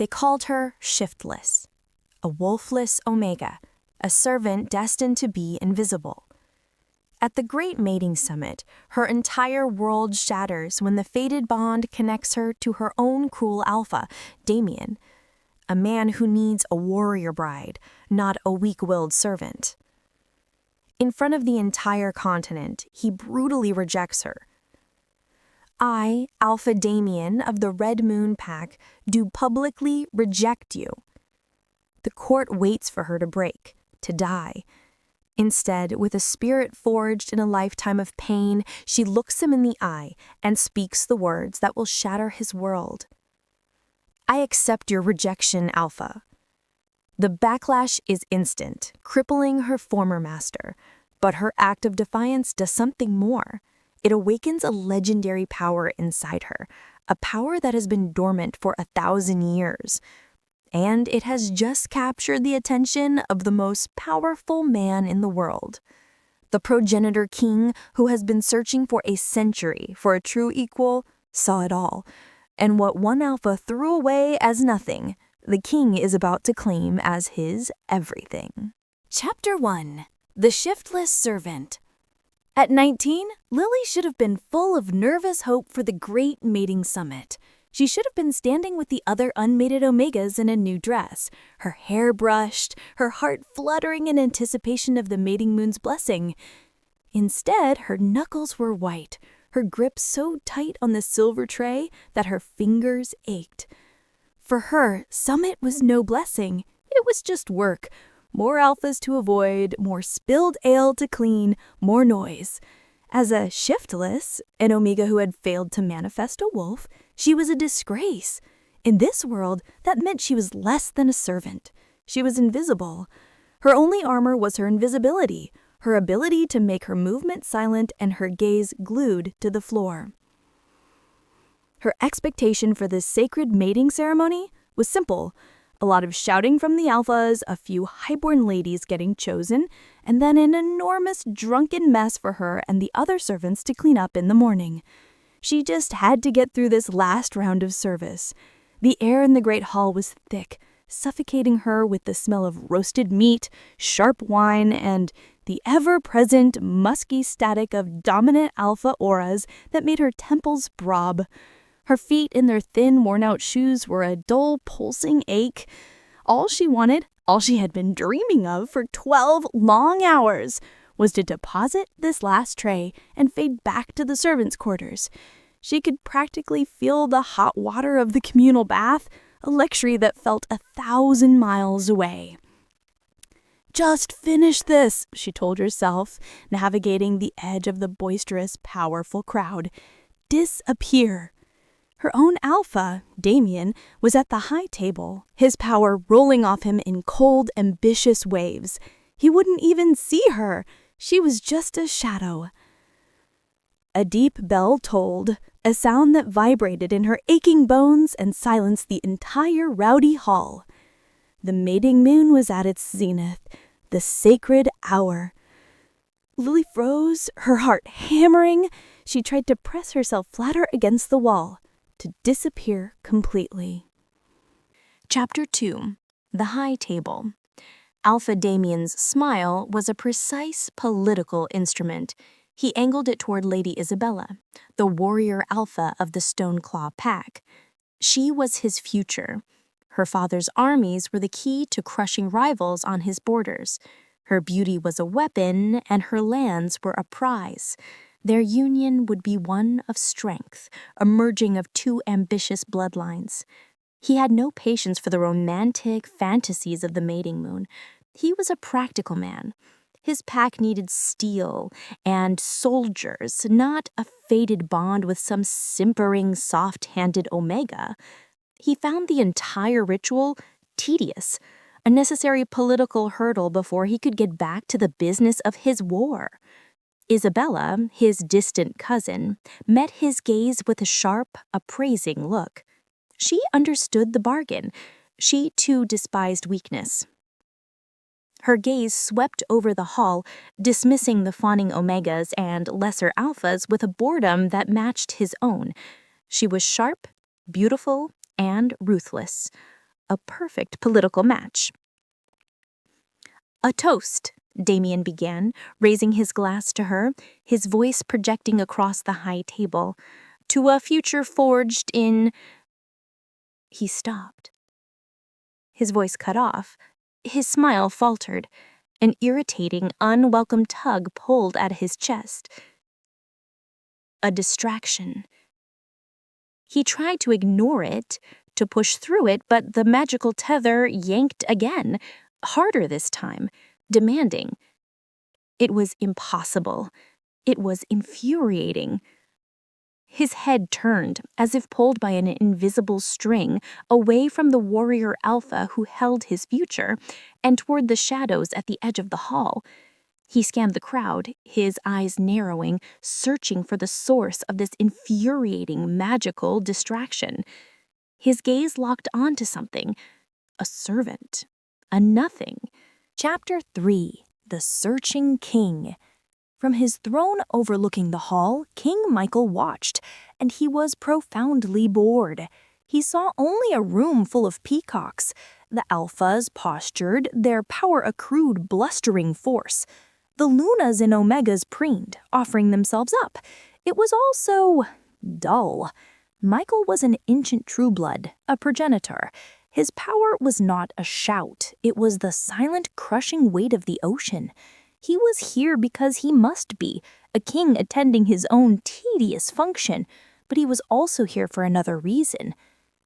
They called her shiftless, a wolfless omega, a servant destined to be invisible. At the Great Mating Summit, her entire world shatters when the fated bond connects her to her own cruel alpha, Damien, a man who needs a warrior bride, not a weak-willed servant. In front of the entire continent, he brutally rejects her. I, Alpha Damien of the Red Moon Pack, do publicly reject you. The court waits for her to break, to die. Instead, with a spirit forged in a lifetime of pain, she looks him in the eye and speaks the words that will shatter his world. I accept your rejection, Alpha. The backlash is instant, crippling her former master, but her act of defiance does something more. It awakens a legendary power inside her, a power that has been dormant for 1,000 years. And it has just captured the attention of the most powerful man in the world. The Progenitor King, who has been searching for a century for a true equal, saw it all. And what one alpha threw away as nothing, the king is about to claim as his everything. Chapter 1. The Shiftless Servant. At 19, Lily should have been full of nervous hope for the Great Mating Summit. She should have been standing with the other unmated omegas in a new dress, her hair brushed, her heart fluttering in anticipation of the mating moon's blessing. Instead, her knuckles were white, her grip so tight on the silver tray that her fingers ached. For her, Summit was no blessing. It was just work. More alphas to avoid, more spilled ale to clean, more noise. As a shiftless, an omega who had failed to manifest a wolf, she was a disgrace. In this world, that meant she was less than a servant. She was invisible. Her only armor was her invisibility, her ability to make her movement silent and her gaze glued to the floor. Her expectation for this sacred mating ceremony was simple. A lot of shouting from the alphas, a few highborn ladies getting chosen, and then an enormous drunken mess for her and the other servants to clean up in the morning. She just had to get through this last round of service. The air in the great hall was thick, suffocating her with the smell of roasted meat, sharp wine, and the ever-present musky static of dominant alpha auras that made her temples throb. Her feet in their thin, worn-out shoes were a dull, pulsing ache. All she wanted, all she had been dreaming of for 12 long hours, was to deposit this last tray and fade back to the servants' quarters. She could practically feel the hot water of the communal bath, a luxury that felt 1,000 miles away. Just finish this, she told herself, navigating the edge of the boisterous, powerful crowd. Disappear. Her own alpha, Damien, was at the high table, his power rolling off him in cold, ambitious waves. He wouldn't even see her. She was just a shadow. A deep bell tolled, a sound that vibrated in her aching bones and silenced the entire rowdy hall. The mating moon was at its zenith, the sacred hour. Lily froze, her heart hammering. She tried to press herself flatter against the wall, to disappear completely. Chapter 2. The High Table. Alpha Damien's smile was a precise political instrument. He angled it toward Lady Isabella, the warrior alpha of the Stoneclaw Pack. She was his future. Her father's armies were the key to crushing rivals on his borders. Her beauty was a weapon, and her lands were a prize. Their union would be one of strength, a merging of two ambitious bloodlines. He had no patience for the romantic fantasies of the mating moon. He was a practical man. His pack needed steel and soldiers, not a fated bond with some simpering, soft-handed omega. He found the entire ritual tedious, a necessary political hurdle before he could get back to the business of his war. Isabella, his distant cousin, met his gaze with a sharp, appraising look. She understood the bargain. She, too, despised weakness. Her gaze swept over the hall, dismissing the fawning omegas and lesser alphas with a boredom that matched his own. She was sharp, beautiful, and ruthless. a perfect political match. "A toast," Damien began, raising his glass to her, his voice projecting across the high table, "to a future forged in—" He stopped. His voice cut off. His smile faltered. An irritating, unwelcome tug pulled at his chest. A distraction. He tried to ignore it, to push through it, but the magical tether yanked again, harder this time, demanding. It was impossible. It was infuriating. His head turned, as if pulled by an invisible string, away from the warrior alpha who held his future, and toward the shadows at the edge of the hall. He scanned the crowd, his eyes narrowing, searching for the source of this infuriating, magical distraction. His gaze locked onto something, a servant, a nothing. Chapter 3: The Searching King. From his throne overlooking the hall, King Michael watched, and he was profoundly bored. He saw only a room full of peacocks. The alphas postured, their power accrued blustering force. The lunas and omegas preened, offering themselves up. It was all so dull. Michael was an ancient trueblood, a progenitor. His power was not a shout. It was the silent, crushing weight of the ocean. He was here because he must be, a king attending his own tedious function, but he was also here for another reason.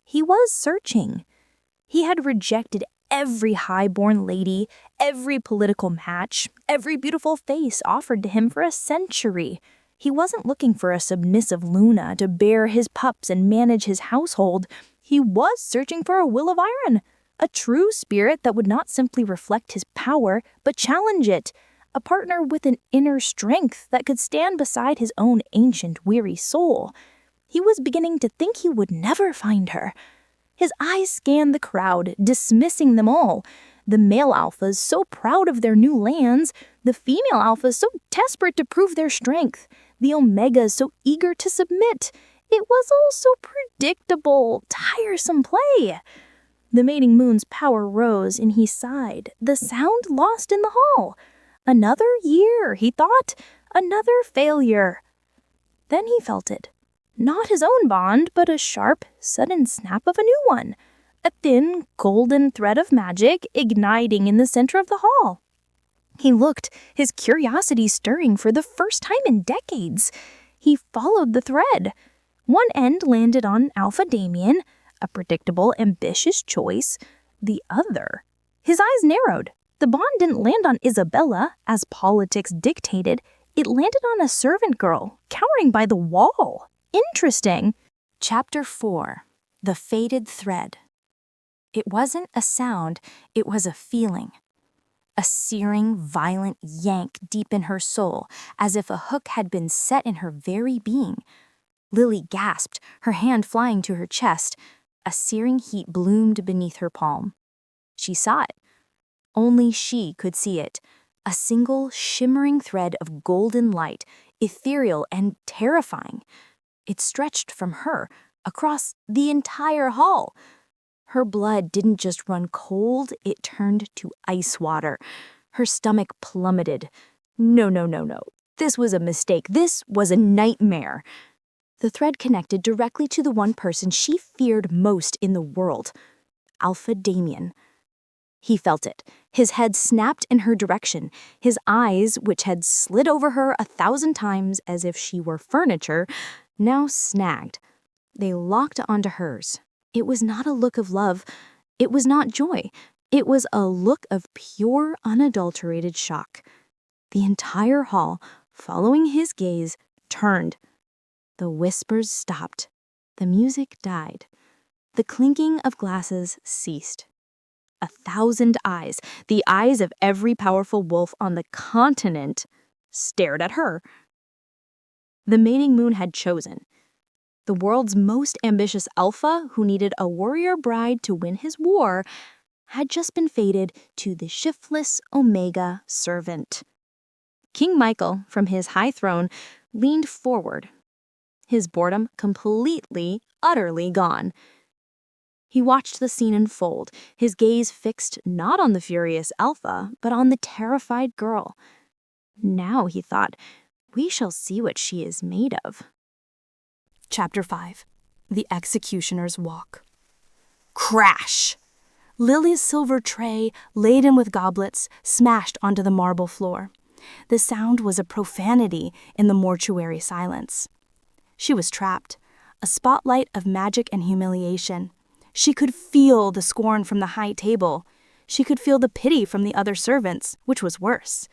He was searching. He had rejected every high-born lady, every political match, every beautiful face offered to him for a century. He wasn't looking for a submissive Luna to bear his pups and manage his household. He was searching for a will of iron, a true spirit that would not simply reflect his power, but challenge it. A partner with an inner strength that could stand beside his own ancient, weary soul. He was beginning to think he would never find her. His eyes scanned the crowd, dismissing them all. The male alphas so proud of their new lands, the female alphas so desperate to prove their strength, the omegas so eager to submit. It was all so predictable, tiresome play. The mating moon's power rose, and he sighed, the sound lost in the hall. Another year, he thought. Another failure. Then he felt it. Not his own bond, but a sharp, sudden snap of a new one. A thin, golden thread of magic igniting in the center of the hall. He looked, his curiosity stirring for the first time in decades. He followed the thread. One end landed on Alpha Damien, a predictable, ambitious choice. The other. His eyes narrowed. The bond didn't land on Isabella, as politics dictated. It landed on a servant girl, cowering by the wall. Interesting. Chapter 4: The Faded Thread. It wasn't a sound, it was a feeling. A searing, violent yank deep in her soul, as if a hook had been set in her very being. Lily gasped, her hand flying to her chest. A searing heat bloomed beneath her palm. She saw it. Only she could see it. A single, shimmering thread of golden light, ethereal and terrifying. It stretched from her, across the entire hall. Her blood didn't just run cold, it turned to ice water. Her stomach plummeted. No. This was a mistake. This was a nightmare. The thread connected directly to the one person she feared most in the world, Alpha Damien. He felt it. His head snapped in her direction. His eyes, which had slid over her 1,000 times as if she were furniture, now snagged. They locked onto hers. It was not a look of love. It was not joy. It was a look of pure, unadulterated shock. The entire hall, following his gaze, turned. The whispers stopped. The music died. The clinking of glasses ceased. 1,000 eyes, the eyes of every powerful wolf on the continent, stared at her. The mating moon had chosen. The world's most ambitious alpha, who needed a warrior bride to win his war, had just been fated to the shiftless omega servant. King Michael, from his high throne, leaned forward, his boredom completely, utterly gone. He watched the scene unfold, his gaze fixed not on the furious alpha, but on the terrified girl. Now, he thought, we shall see what she is made of. Chapter 5. The Executioner's Walk. Crash! Lily's silver tray, laden with goblets, smashed onto the marble floor. The sound was a profanity in the mortuary silence. She was trapped, a spotlight of magic and humiliation. She could feel the scorn from the high table. She could feel the pity from the other servants, which was worse.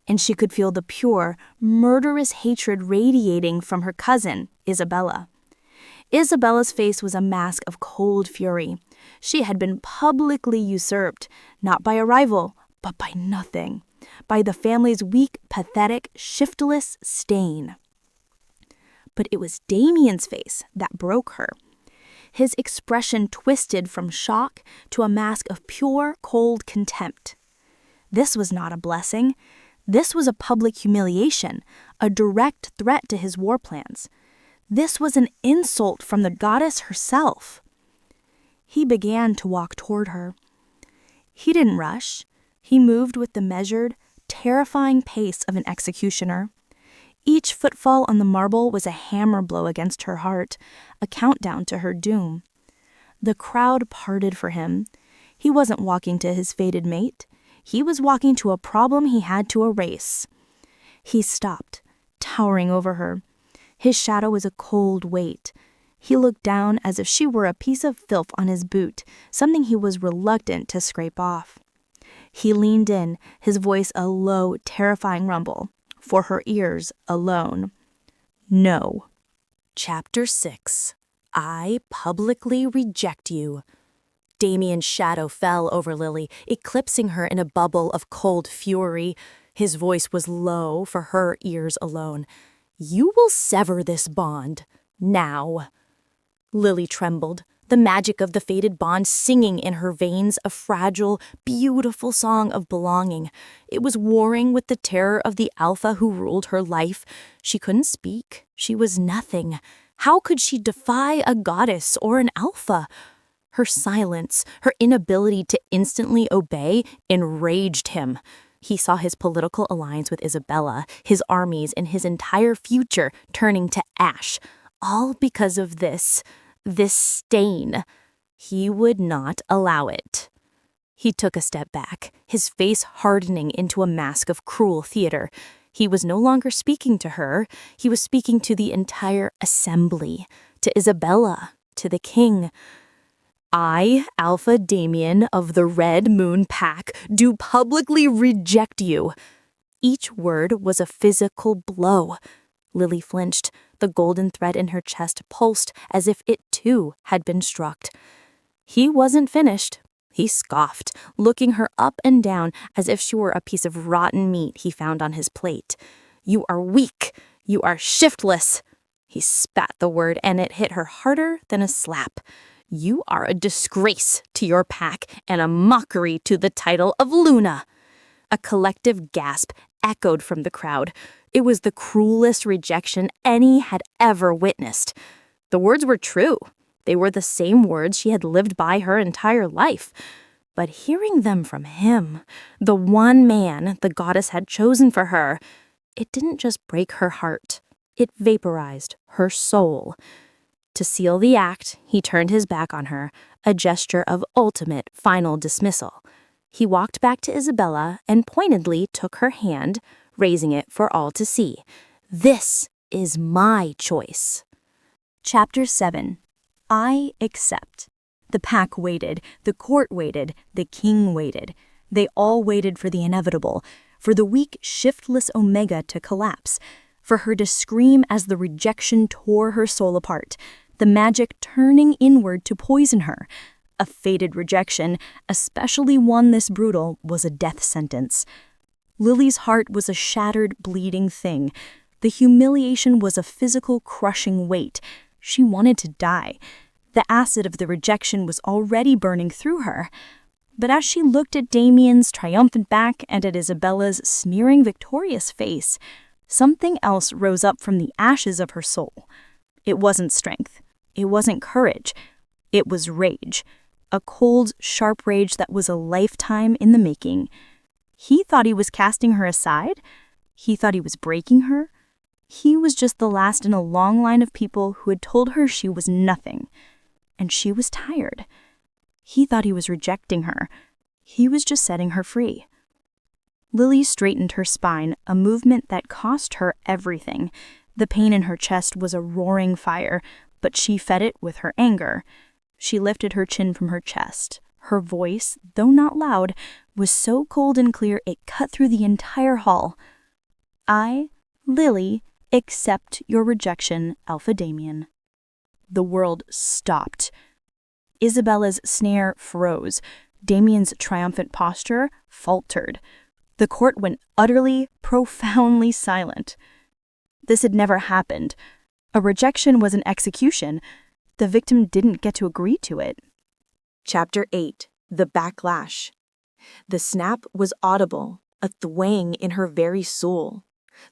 And she could feel the pure, murderous hatred radiating from her cousin, Isabella. Isabella's face was a mask of cold fury. She had been publicly usurped, not by a rival, but by nothing, by the family's weak, pathetic, shiftless stain. But it was Damien's face that broke her. His expression twisted from shock to a mask of pure, cold contempt. This was not a blessing. This was a public humiliation, a direct threat to his war plans. This was an insult from the goddess herself. He began to walk toward her. He didn't rush. He moved with the measured, terrifying pace of an executioner. Each footfall on the marble was a hammer blow against her heart, a countdown to her doom. The crowd parted for him. He wasn't walking to his fated mate. He was walking to a problem he had to erase. He stopped, towering over her. His shadow was a cold weight. He looked down as if she were a piece of filth on his boot, something he was reluctant to scrape off. He leaned in, his voice a low, terrifying rumble, for her ears alone. No. Chapter 6. I publicly reject you. Damien's shadow fell over Lily, eclipsing her in a bubble of cold fury. His voice was low for her ears alone. You will sever this bond, now. Lily trembled, the magic of the fated bond singing in her veins a fragile, beautiful song of belonging. It was warring with the terror of the alpha who ruled her life. She couldn't speak. She was nothing. How could she defy a goddess or an alpha? Her silence, her inability to instantly obey, enraged him. He saw his political alliance with Isabella, his armies, and his entire future turning to ash, all because of this stain. He would not allow it. He took a step back, his face hardening into a mask of cruel theater. He was no longer speaking to her. He was speaking to the entire assembly, to Isabella, to the king. I, Alpha Damien of the Red Moon Pack, do publicly reject you. Each word was a physical blow. Lily flinched. The golden thread in her chest pulsed as if it too had been struck. He wasn't finished. He scoffed, looking her up and down as if she were a piece of rotten meat he found on his plate. You are weak. You are shiftless. He spat the word and it hit her harder than a slap. You are a disgrace to your pack and a mockery to the title of Luna. A collective gasp echoed from the crowd. It was the cruelest rejection any had ever witnessed. The words were true. They were the same words she had lived by her entire life. But hearing them from him, the one man the goddess had chosen for her, it didn't just break her heart. It vaporized her soul. To seal the act, he turned his back on her, a gesture of ultimate final dismissal. He walked back to Isabella and pointedly took her hand, raising it for all to see. This is my choice. Chapter 7. I accept. The pack waited, the court waited, the king waited. They all waited for the inevitable, for the weak, shiftless Omega to collapse, for her to scream as the rejection tore her soul apart, the magic turning inward to poison her. A fated rejection, especially one this brutal, was a death sentence. Lily's heart was a shattered, bleeding thing. The humiliation was a physical, crushing weight. She wanted to die. The acid of the rejection was already burning through her. But as she looked at Damien's triumphant back and at Isabella's sneering, victorious face, something else rose up from the ashes of her soul. It wasn't strength. It wasn't courage. It was rage, a cold, sharp rage that was a lifetime in the making. He thought he was casting her aside. He thought he was breaking her. He was just the last in a long line of people who had told her she was nothing. And she was tired. He thought he was rejecting her. He was just setting her free. Lily straightened her spine, a movement that cost her everything. The pain in her chest was a roaring fire, but she fed it with her anger. She lifted her chin from her chest. Her voice, though not loud, was so cold and clear it cut through the entire hall. I, Lily, accept your rejection, Alpha Damien. The world stopped. Isabella's snare froze. Damien's triumphant posture faltered. The court went utterly, profoundly silent. This had never happened. A rejection was an execution. The victim didn't get to agree to it. Chapter 8. The Backlash. The snap was audible, a thwang in her very soul.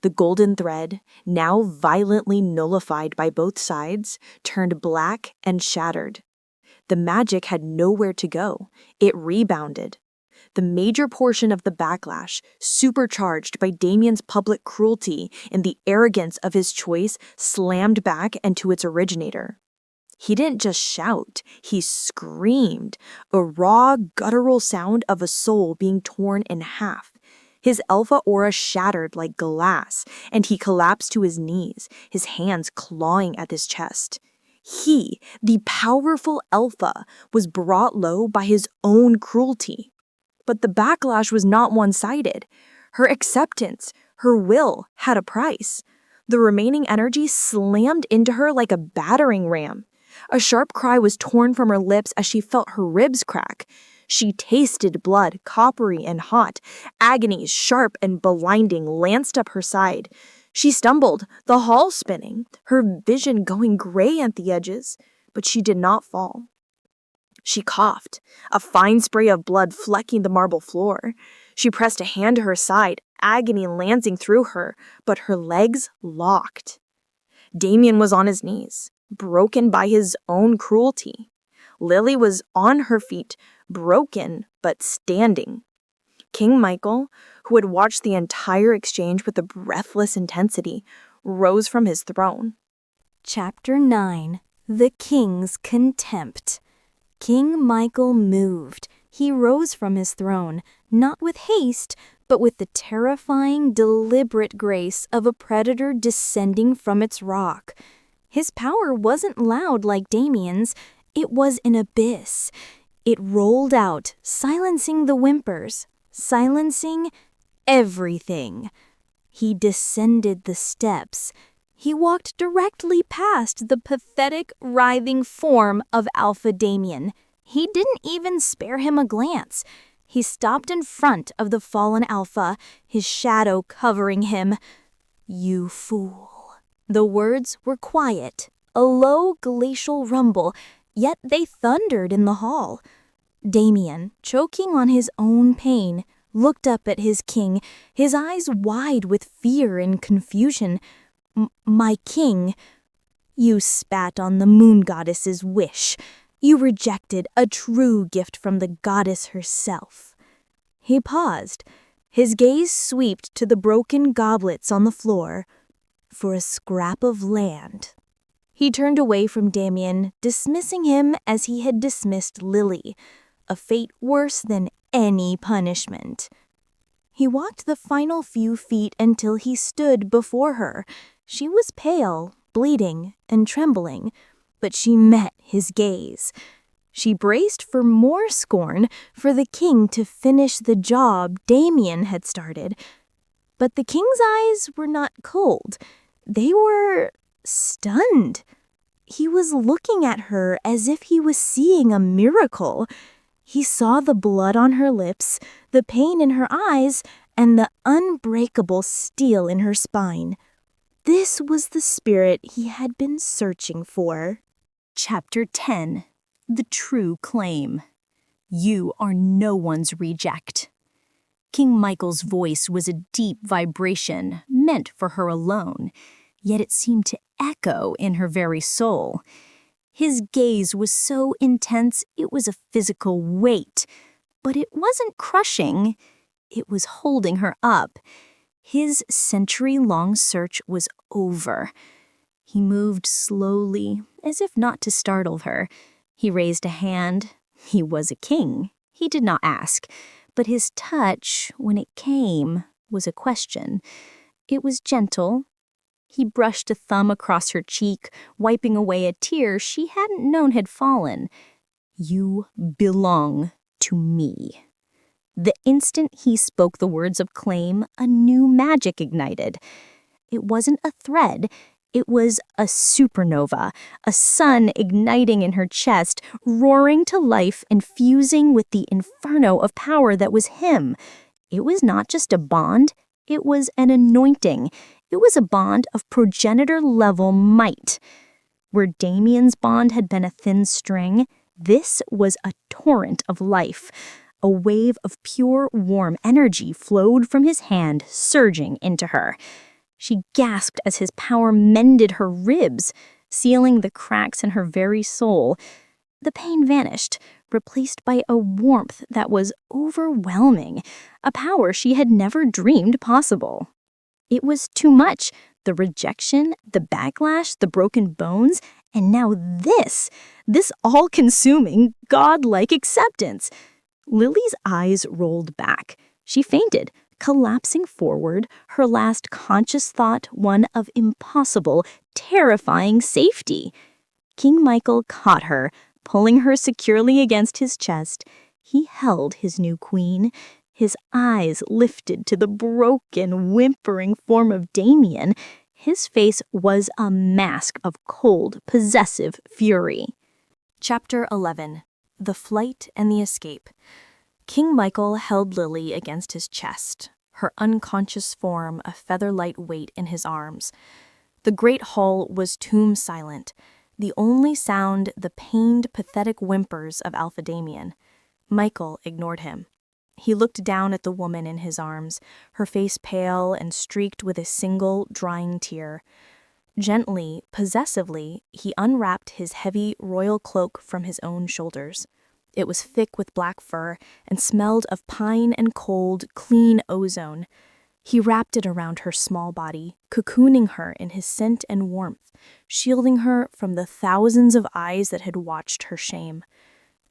The golden thread, now violently nullified by both sides, turned black and shattered. The magic had nowhere to go. It rebounded. The major portion of the backlash, supercharged by Damien's public cruelty and the arrogance of his choice, slammed back into its originator. He didn't just shout, he screamed, a raw, guttural sound of a soul being torn in half. His alpha aura shattered like glass, and he collapsed to his knees, his hands clawing at his chest. He, the powerful alpha, was brought low by his own cruelty. But the backlash was not one-sided. Her acceptance, her will, had a price. The remaining energy slammed into her like a battering ram. A sharp cry was torn from her lips as she felt her ribs crack. She tasted blood, coppery and hot. Agony, sharp and blinding, lanced up her side. She stumbled, the hall spinning, her vision going gray at the edges, but she did not fall. She coughed, a fine spray of blood flecking the marble floor. She pressed a hand to her side, agony lancing through her, but her legs locked. Damien was on his knees, broken by his own cruelty. Lily was on her feet, broken but standing. King Michael, who had watched the entire exchange with a breathless intensity, rose from his throne. Chapter 9. The King's Contempt. King Michael moved. He rose from his throne, not with haste, but with the terrifying, deliberate grace of a predator descending from its rock. His power wasn't loud like Damien's. It was an abyss. It rolled out, silencing the whimpers, silencing everything. He descended the steps. He walked directly past the pathetic, writhing form of Alpha Damien. He didn't even spare him a glance. He stopped in front of the fallen Alpha, his shadow covering him. "You fool." The words were quiet, a low glacial rumble, yet they thundered in the hall. Damien, choking on his own pain, looked up at his king, his eyes wide with fear and confusion. "My king, you spat on the moon goddess's wish. You rejected a true gift from the goddess herself." He paused, his gaze swept to the broken goblets on the floor. "For a scrap of land." He turned away from Damien, dismissing him as he had dismissed Lily, a fate worse than any punishment. He walked the final few feet until he stood before her. She was pale, bleeding, and trembling, but she met his gaze. She braced for more scorn, for the king to finish the job Damien had started. But the king's eyes were not cold. They were stunned. He was looking at her as if he was seeing a miracle. He saw the blood on her lips, the pain in her eyes, and the unbreakable steel in her spine. This was the spirit he had been searching for. Chapter 10. The True Claim. You are no one's reject. King Michael's voice was a deep vibration, meant for her alone, yet it seemed to echo in her very soul. His gaze was so intense it was a physical weight. But it wasn't crushing. It was holding her up. His century-long search was over. He moved slowly, as if not to startle her. He raised a hand. He was a king. He did not ask. But his touch, when it came, was a question. It was gentle. He brushed a thumb across her cheek, wiping away a tear she hadn't known had fallen. "You belong to me." The instant he spoke the words of claim, a new magic ignited. It wasn't a thread. It was a supernova, a sun igniting in her chest, roaring to life and fusing with the inferno of power that was him. It was not just a bond, it was an anointing. It was a bond of progenitor-level might. Where Damien's bond had been a thin string, this was a torrent of life. A wave of pure, warm energy flowed from his hand, surging into her. She gasped as his power mended her ribs, sealing the cracks in her very soul. The pain vanished, replaced by a warmth that was overwhelming, a power she had never dreamed possible. It was too much. The rejection, the backlash, the broken bones, and now this all-consuming, godlike acceptance. Lily's eyes rolled back. She fainted, collapsing forward, her last conscious thought one of impossible, terrifying safety. King Michael caught her, pulling her securely against his chest. He held his new queen. His eyes lifted to the broken, whimpering form of Damien. His face was a mask of cold, possessive fury. Chapter 11. The Flight and the Escape. King Michael held Lily against his chest, her unconscious form a feather-light weight in his arms. The great hall was tomb-silent, the only sound the pained, pathetic whimpers of Alpha Damien. Michael ignored him. He looked down at the woman in his arms, her face pale and streaked with a single, drying tear. Gently, possessively, he unwrapped his heavy royal cloak from his own shoulders. It was thick with black fur and smelled of pine and cold, clean ozone. He wrapped it around her small body, cocooning her in his scent and warmth, shielding her from the thousands of eyes that had watched her shame.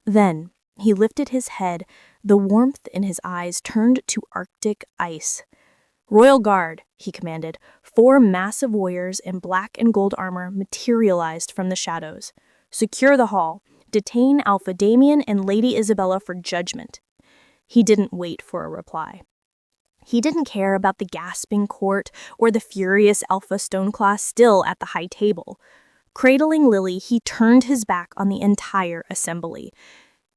Then he lifted his head, the warmth in his eyes turned to Arctic ice. "Royal Guard," he commanded. 4 massive warriors in black and gold armor materialized from the shadows. "Secure the hall. Detain Alpha Damien and Lady Isabella for judgment." He didn't wait for a reply. He didn't care about the gasping court or the furious Alpha Stoneclaw still at the high table. Cradling Lily, he turned his back on the entire assembly.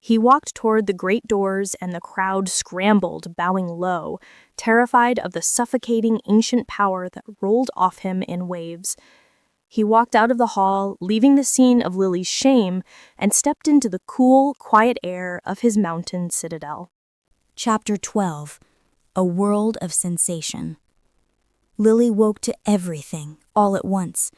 He walked toward the great doors and the crowd scrambled, bowing low, terrified of the suffocating ancient power that rolled off him in waves. He walked out of the hall, leaving the scene of Lily's shame, and stepped into the cool, quiet air of his mountain citadel. Chapter 12. A World of Sensation. Lily woke to everything, all at once.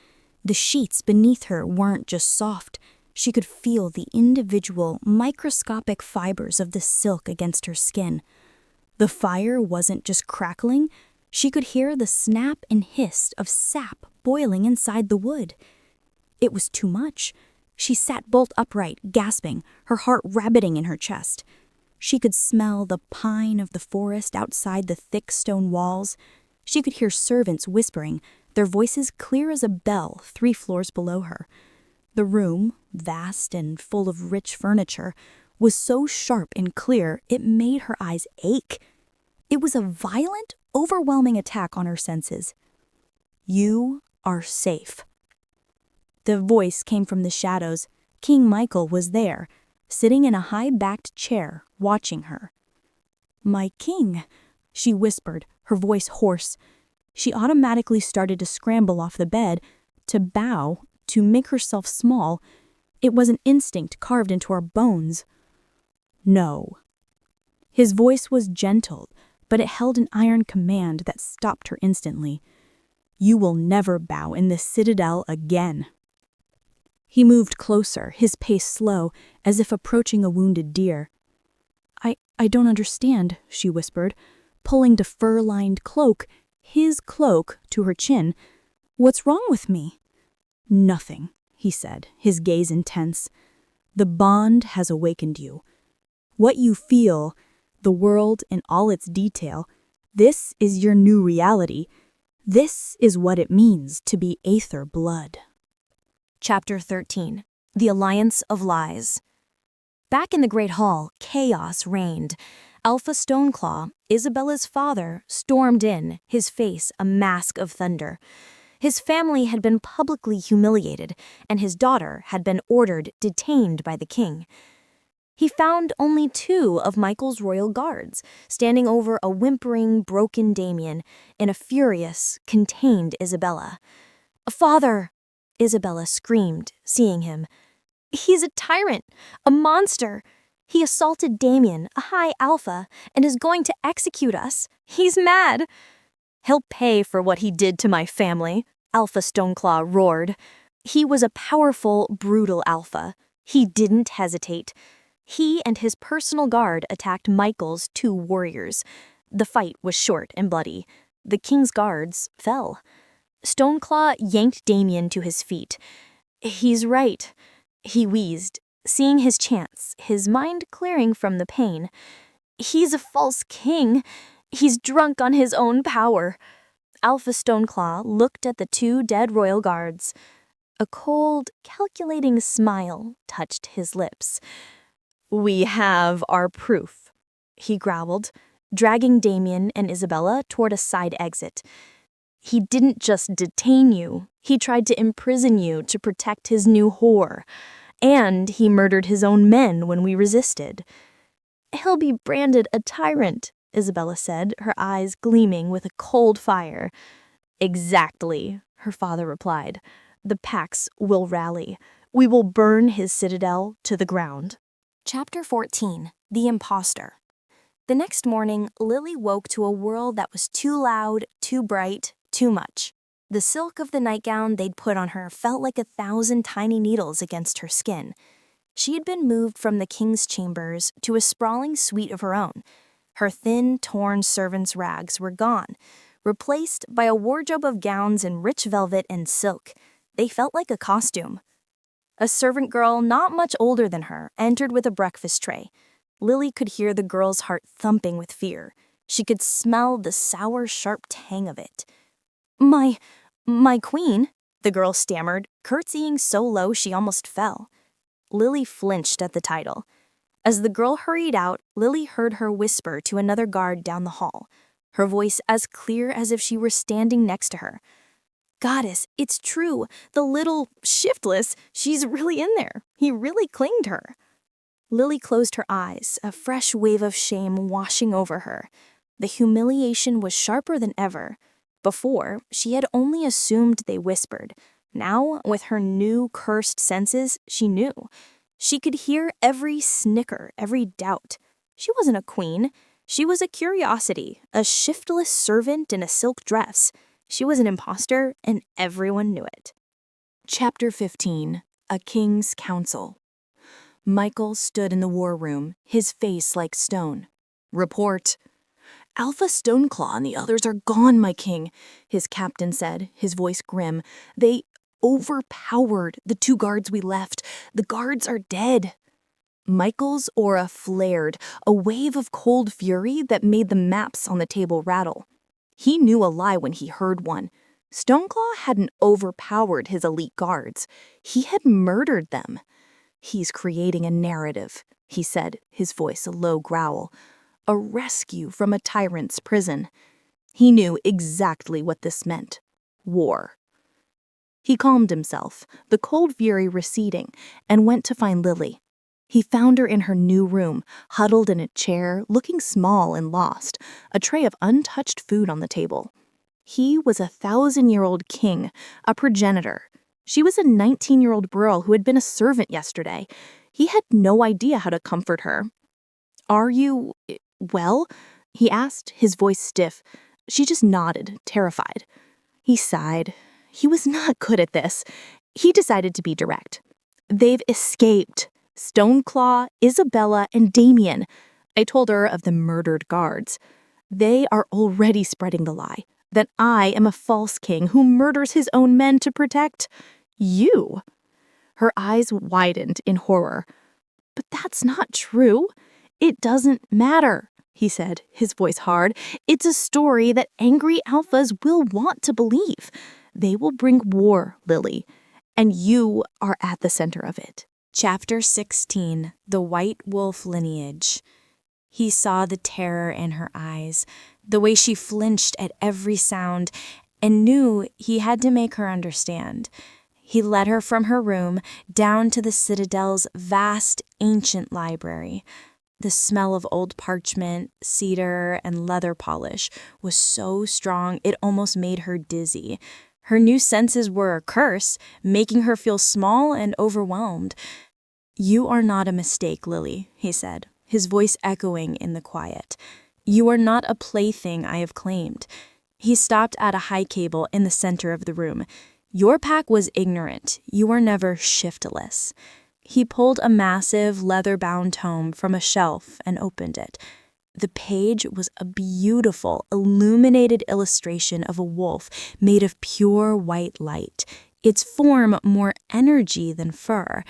The sheets beneath her weren't just soft. She could feel the individual, microscopic fibers of the silk against her skin. The fire wasn't just crackling. She could hear the snap and hiss of sap boiling inside the wood. It was too much. She sat bolt upright, gasping, her heart rabbiting in her chest. She could smell the pine of the forest outside the thick stone walls. She could hear servants whispering, their voices clear as a bell 3 floors below her. The room, vast and full of rich furniture, was so sharp and clear it made her eyes ache. It was a violent, overwhelming attack on her senses. "You are safe." The voice came from the shadows. King Michael was there, sitting in a high-backed chair, watching her. "My king," she whispered, her voice hoarse. She automatically started to scramble off the bed, to bow, to make herself small. It was an instinct carved into our bones. "No." His voice was gentle, but it held an iron command that stopped her instantly. "You will never bow in this citadel again." He moved closer, his pace slow, as if approaching a wounded deer. I don't understand, she whispered, pulling the fur-lined cloak, his cloak, to her chin. What's wrong with me? Nothing, he said, his gaze intense. The bond has awakened you. What you feel, the world in all its detail, this is your new reality. This is what it means to be Aether blood. Chapter 13. The Alliance of Lies. Back in the Great Hall, chaos reigned. Alpha Stoneclaw, Isabella's father, stormed in, his face a mask of thunder. His family had been publicly humiliated, and his daughter had been ordered detained by the king. He found only 2 of Michael's royal guards, standing over a whimpering, broken Damien and a furious, contained Isabella. "Father!" Isabella screamed, seeing him. "He's a tyrant, a monster. He assaulted Damien, a high alpha, and is going to execute us. He's mad." "He'll pay for what he did to my family," Alpha Stoneclaw roared. He was a powerful, brutal alpha. He didn't hesitate. He and his personal guard attacked Michael's 2 warriors. The fight was short and bloody. The king's guards fell. Stoneclaw yanked Damien to his feet. "He's right," he wheezed, seeing his chance, his mind clearing from the pain. "He's a false king. He's drunk on his own power." Alpha Stoneclaw looked at the 2 dead royal guards. A cold, calculating smile touched his lips. "We have our proof," he growled, dragging Damien and Isabella toward a side exit. "He didn't just detain you, he tried to imprison you to protect his new whore. And he murdered his own men when we resisted." "He'll be branded a tyrant," Isabella said, her eyes gleaming with a cold fire. "Exactly," her father replied. "The Pax will rally. We will burn his citadel to the ground." Chapter 14. The Imposter. The next morning, Lily woke to a world that was too loud, too bright, too much. The silk of the nightgown they'd put on her felt like 1,000 tiny needles against her skin. She had been moved from the king's chambers to a sprawling suite of her own. Her thin, torn servant's rags were gone, replaced by a wardrobe of gowns in rich velvet and silk. They felt like a costume. A servant girl not much older than her entered with a breakfast tray. Lily could hear the girl's heart thumping with fear. She could smell the sour, sharp tang of it. My queen," the girl stammered, curtsying so low she almost fell. Lily flinched at the title. As the girl hurried out, Lily heard her whisper to another guard down the hall, her voice as clear as if she were standing next to her. "Goddess, it's true. The little shiftless, she's really in there. He really claimed her." Lily closed her eyes, a fresh wave of shame washing over her. The humiliation was sharper than ever. Before, she had only assumed they whispered. Now, with her new cursed senses, she knew. She could hear every snicker, every doubt. She wasn't a queen. She was a curiosity, a shiftless servant in a silk dress. She was an imposter, and everyone knew it. Chapter 15. A King's Council. Michael stood in the war room, his face like stone. "Report." "Alpha Stoneclaw and the others are gone, my king," his captain said, his voice grim. "They overpowered the 2 guards we left. The guards are dead." Michael's aura flared, a wave of cold fury that made the maps on the table rattle. He knew a lie when he heard one. Stoneclaw hadn't overpowered his elite guards. He had murdered them. "He's creating a narrative," he said, his voice a low growl. "A rescue from a tyrant's prison." He knew exactly what this meant. War. He calmed himself, the cold fury receding, and went to find Lily. He found her in her new room, huddled in a chair, looking small and lost, a tray of untouched food on the table. He was a 1,000-year-old king, a progenitor. She was a 19-year-old girl who had been a servant yesterday. He had no idea how to comfort her. "Are you well?" he asked, his voice stiff. She just nodded, terrified. He sighed. He was not good at this. He decided to be direct. They've escaped. Stoneclaw, Isabella, and Damien. I told her of the murdered guards. They are already spreading the lie that I am a false king who murders his own men to protect you. Her eyes widened in horror. But that's not true. It doesn't matter, he said, his voice hard. It's a story that angry alphas will want to believe. They will bring war, Lily, and you are at the center of it. Chapter 16, The White Wolf Lineage. He saw the terror in her eyes, the way she flinched at every sound, and knew he had to make her understand. He led her from her room down to the Citadel's vast, ancient library. The smell of old parchment, cedar, and leather polish was so strong it almost made her dizzy. Her new senses were a curse, making her feel small and overwhelmed. "You are not a mistake, Lily," he said, his voice echoing in the quiet. "You are not a plaything I have claimed." He stopped at a high cable in the center of the room. "Your pack was ignorant. You were never shiftless." He pulled a massive leather-bound tome from a shelf and opened it. The page was a beautiful, illuminated illustration of a wolf made of pure white light, its form more energy than fur.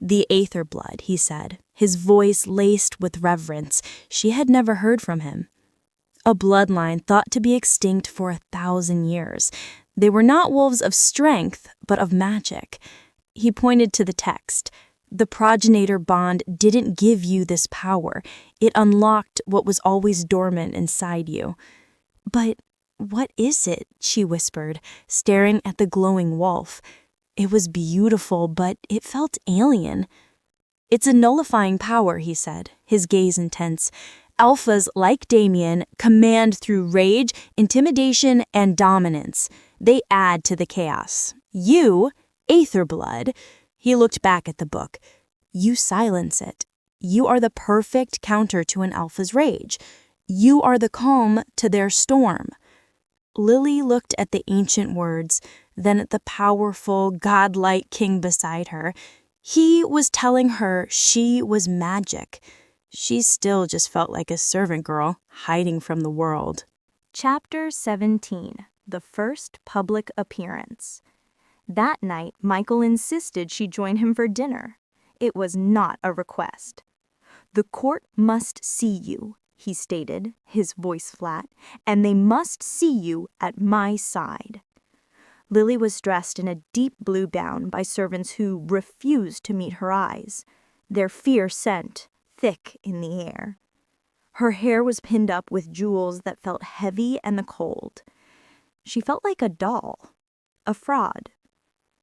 "The aether blood," he said, his voice laced with reverence. She had never heard from him. "A bloodline thought to be extinct for 1,000 years. They were not wolves of strength, but of magic." He pointed to the text. "The progenitor bond didn't give you this power. It unlocked what was always dormant inside you." "But what is it?" she whispered, staring at the glowing wolf. It was beautiful, but it felt alien. "It's a nullifying power," he said, his gaze intense. "Alphas, like Damien, command through rage, intimidation, and dominance. They add to the chaos. You, aether blood," he looked back at the book, "you silence it. You are the perfect counter to an alpha's rage. You are the calm to their storm." Lily looked at the ancient words, then at the powerful, godlike king beside her. He was telling her she was magic. She still just felt like a servant girl hiding from the world. Chapter 17, The First Public Appearance. That night, Michael insisted she join him for dinner. It was not a request. "The court must see you," he stated, his voice flat, "and they must see you at my side." Lily was dressed in a deep blue gown by servants who refused to meet her eyes, their fear scent thick in the air. Her hair was pinned up with jewels that felt heavy and cold. She felt like a doll, a fraud.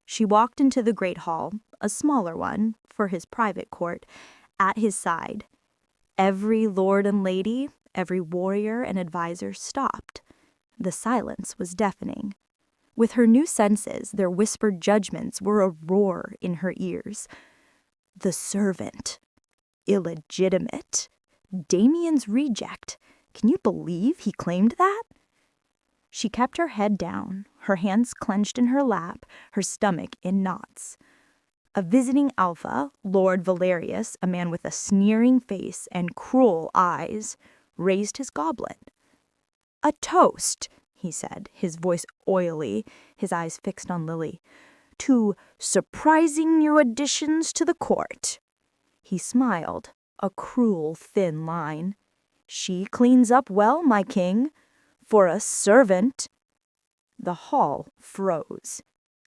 She walked into the great hall, a smaller one, for his private court, at his side. Every lord and lady, every warrior and advisor stopped. The silence was deafening. With her new senses, their whispered judgments were a roar in her ears. The servant. Illegitimate. Damien's reject. Can you believe he claimed that? She kept her head down, her hands clenched in her lap, her stomach in knots. A visiting alpha, Lord Valerius, a man with a sneering face and cruel eyes, raised his goblet. "A toast," he said, his voice oily, his eyes fixed on Lily, "to surprising new additions to the court." He smiled, a cruel thin line. "She cleans up well, my king. For a servant." The hall froze.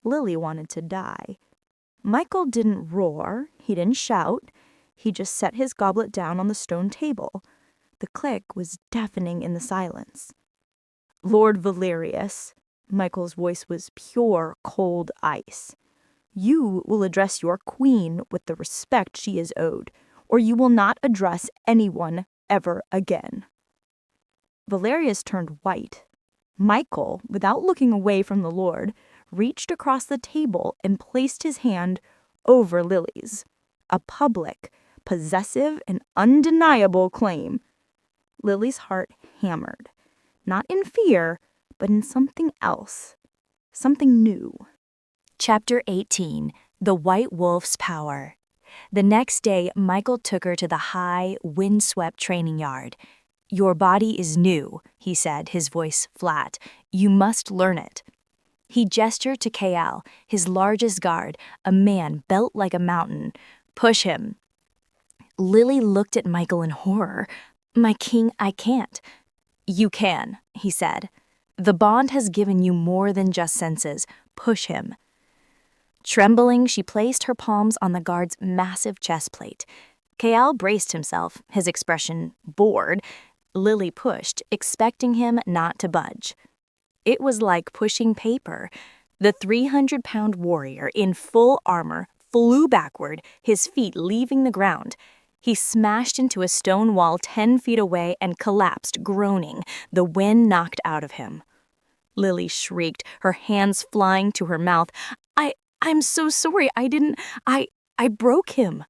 Lily wanted to die. Michael didn't roar, he didn't shout. He just set his goblet down on the stone table. The click was deafening in the silence. "Lord Valerius," Michael's voice was pure, cold ice. "You will address your queen with the respect she is owed, or you will not address anyone ever again." Valerius turned white. Michael, without looking away from the Lord, reached across the table and placed his hand over Lily's. A public, possessive, and undeniable claim. Lily's heart hammered, not in fear, but in something else, something new. Chapter 18, The White Wolf's Power. The next day, Michael took her to the high, windswept training yard. "Your body is new," he said, his voice flat. "You must learn it." He gestured to Kael, his largest guard, a man built like a mountain. "Push him." Lily looked at Michael in horror. "My king, I can't." "You can," he said. "The bond has given you more than just senses. Push him." Trembling, she placed her palms on the guard's massive chest plate. Kael braced himself, his expression bored. Lily pushed, expecting him not to budge. It was like pushing paper. The 300-pound warrior in full armor flew backward, his feet leaving the ground. He smashed into a stone wall 10 feet away and collapsed, groaning, the wind knocked out of him. Lily shrieked, her hands flying to her mouth. I'm so sorry, I broke him."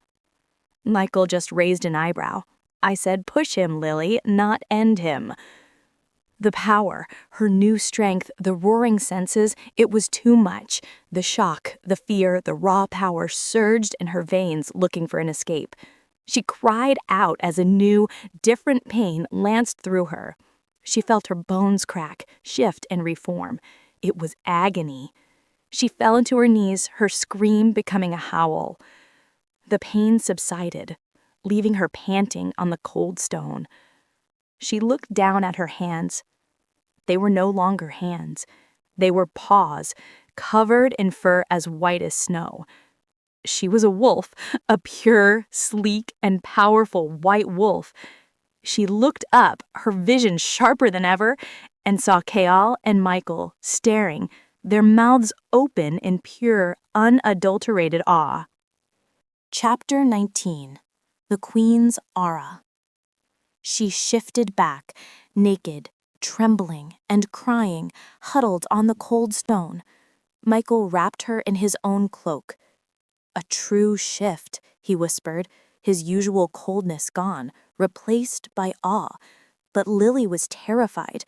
Michael just raised an eyebrow. "I said push him, Lily, not end him." The power, her new strength, the roaring senses, it was too much. The shock, the fear, the raw power surged in her veins, looking for an escape. She cried out as a new, different pain lanced through her. She felt her bones crack, shift, and reform. It was agony. She fell into her knees, her scream becoming a howl. The pain subsided, leaving her panting on the cold stone. She looked down at her hands. They were no longer hands. They were paws, covered in fur as white as snow. She was a wolf, a pure, sleek, and powerful white wolf. She looked up, her vision sharper than ever, and saw Kael and Michael staring, their mouths open in pure, unadulterated awe. Chapter 19. The Queen's Aura. She shifted back, naked, trembling, and crying, huddled on the cold stone. Michael wrapped her in his own cloak. "A true shift," he whispered, his usual coldness gone, replaced by awe. But Lily was terrified.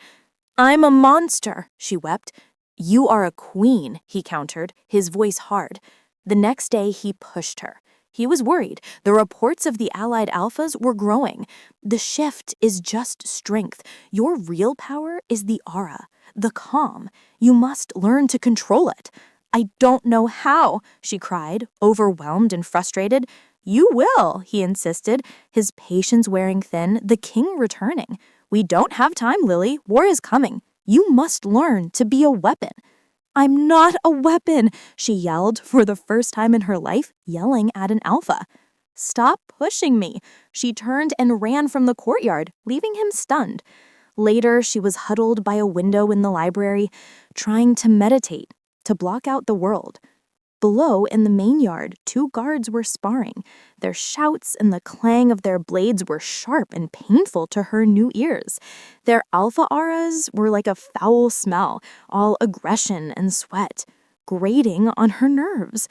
"I'm a monster," she wept. "You are a queen," he countered, his voice hard. The next day he pushed her. He was worried. The reports of the allied alphas were growing. The shift is just strength. Your real power is the aura, the calm. You must learn to control it. "I don't know how," she cried, overwhelmed and frustrated. "You will," he insisted, his patience wearing thin, the king returning. "We don't have time, Lily. War is coming. You must learn to be a weapon." "I'm not a weapon," she yelled, for the first time in her life, yelling at an alpha. "Stop pushing me." She turned and ran from the courtyard, leaving him stunned. Later, she was huddled by a window in the library, trying to meditate, to block out the world. Below, in the main yard, 2 guards were sparring. Their shouts and the clang of their blades were sharp and painful to her new ears. Their alpha auras were like a foul smell, all aggression and sweat, grating on her nerves.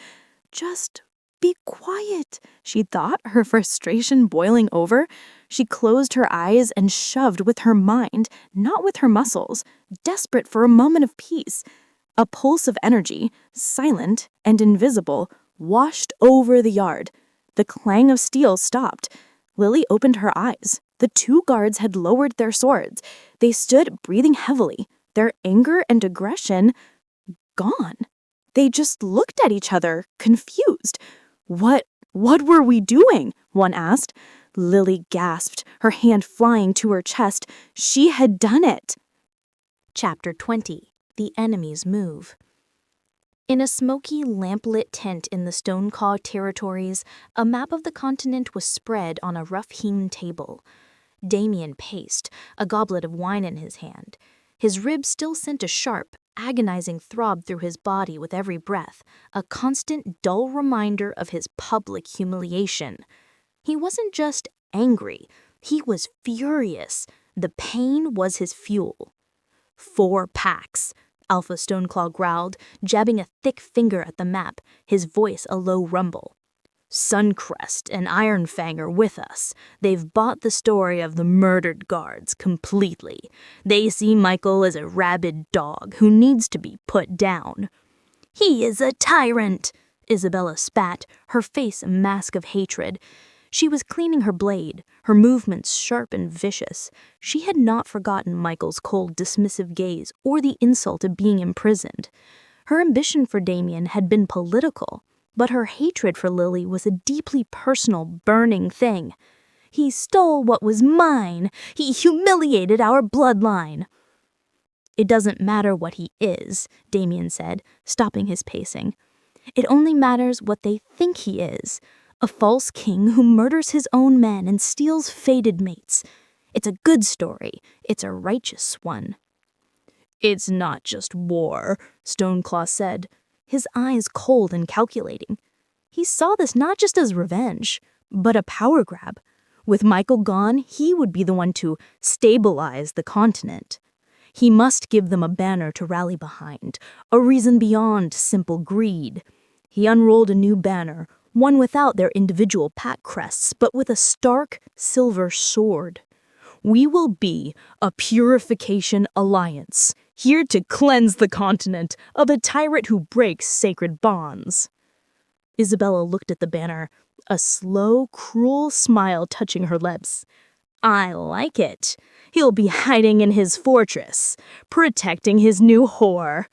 "Just be quiet," she thought, her frustration boiling over. She closed her eyes and shoved with her mind, not with her muscles, desperate for a moment of peace. A pulse of energy, silent and invisible, washed over the yard. The clang of steel stopped. Lily opened her eyes. The 2 guards had lowered their swords. They stood breathing heavily, their anger and aggression gone. They just looked at each other, confused. What were we doing?" one asked. Lily gasped, her hand flying to her chest. She had done it. Chapter 20. The Enemy's Move. In a smoky, lamplit tent in the Stonecaw territories, a map of the continent was spread on a rough-hewn table. Damien paced, a goblet of wine in his hand. His ribs still sent a sharp, agonizing throb through his body with every breath, a constant, dull reminder of his public humiliation. He wasn't just angry, he was furious. The pain was his fuel. 4 packs, Alpha Stoneclaw growled, jabbing a thick finger at the map, his voice a low rumble. "Suncrest and Ironfang are with us. They've bought the story of the murdered guards completely. They see Michael as a rabid dog who needs to be put down." "He is a tyrant," Isabella spat, her face a mask of hatred. She was cleaning her blade, her movements sharp and vicious. She had not forgotten Michael's cold, dismissive gaze or the insult of being imprisoned. Her ambition for Damien had been political, but her hatred for Lily was a deeply personal, burning thing. He stole what was mine. He humiliated our bloodline. It doesn't matter what he is, Damien said, stopping his pacing. It only matters what they think he is. A false king who murders his own men and steals fated mates. It's a good story. It's a righteous one. It's not just war, Stoneclaw said, his eyes cold and calculating. He saw this not just as revenge, but a power grab. With Michael gone, he would be the one to stabilize the continent. He must give them a banner to rally behind, a reason beyond simple greed. He unrolled a new banner, one without their individual pack crests, but with a stark silver sword. We will be a purification alliance, here to cleanse the continent of a tyrant who breaks sacred bonds. Isabella looked at the banner, a slow, cruel smile touching her lips. I like it. He'll be hiding in his fortress, protecting his new whore.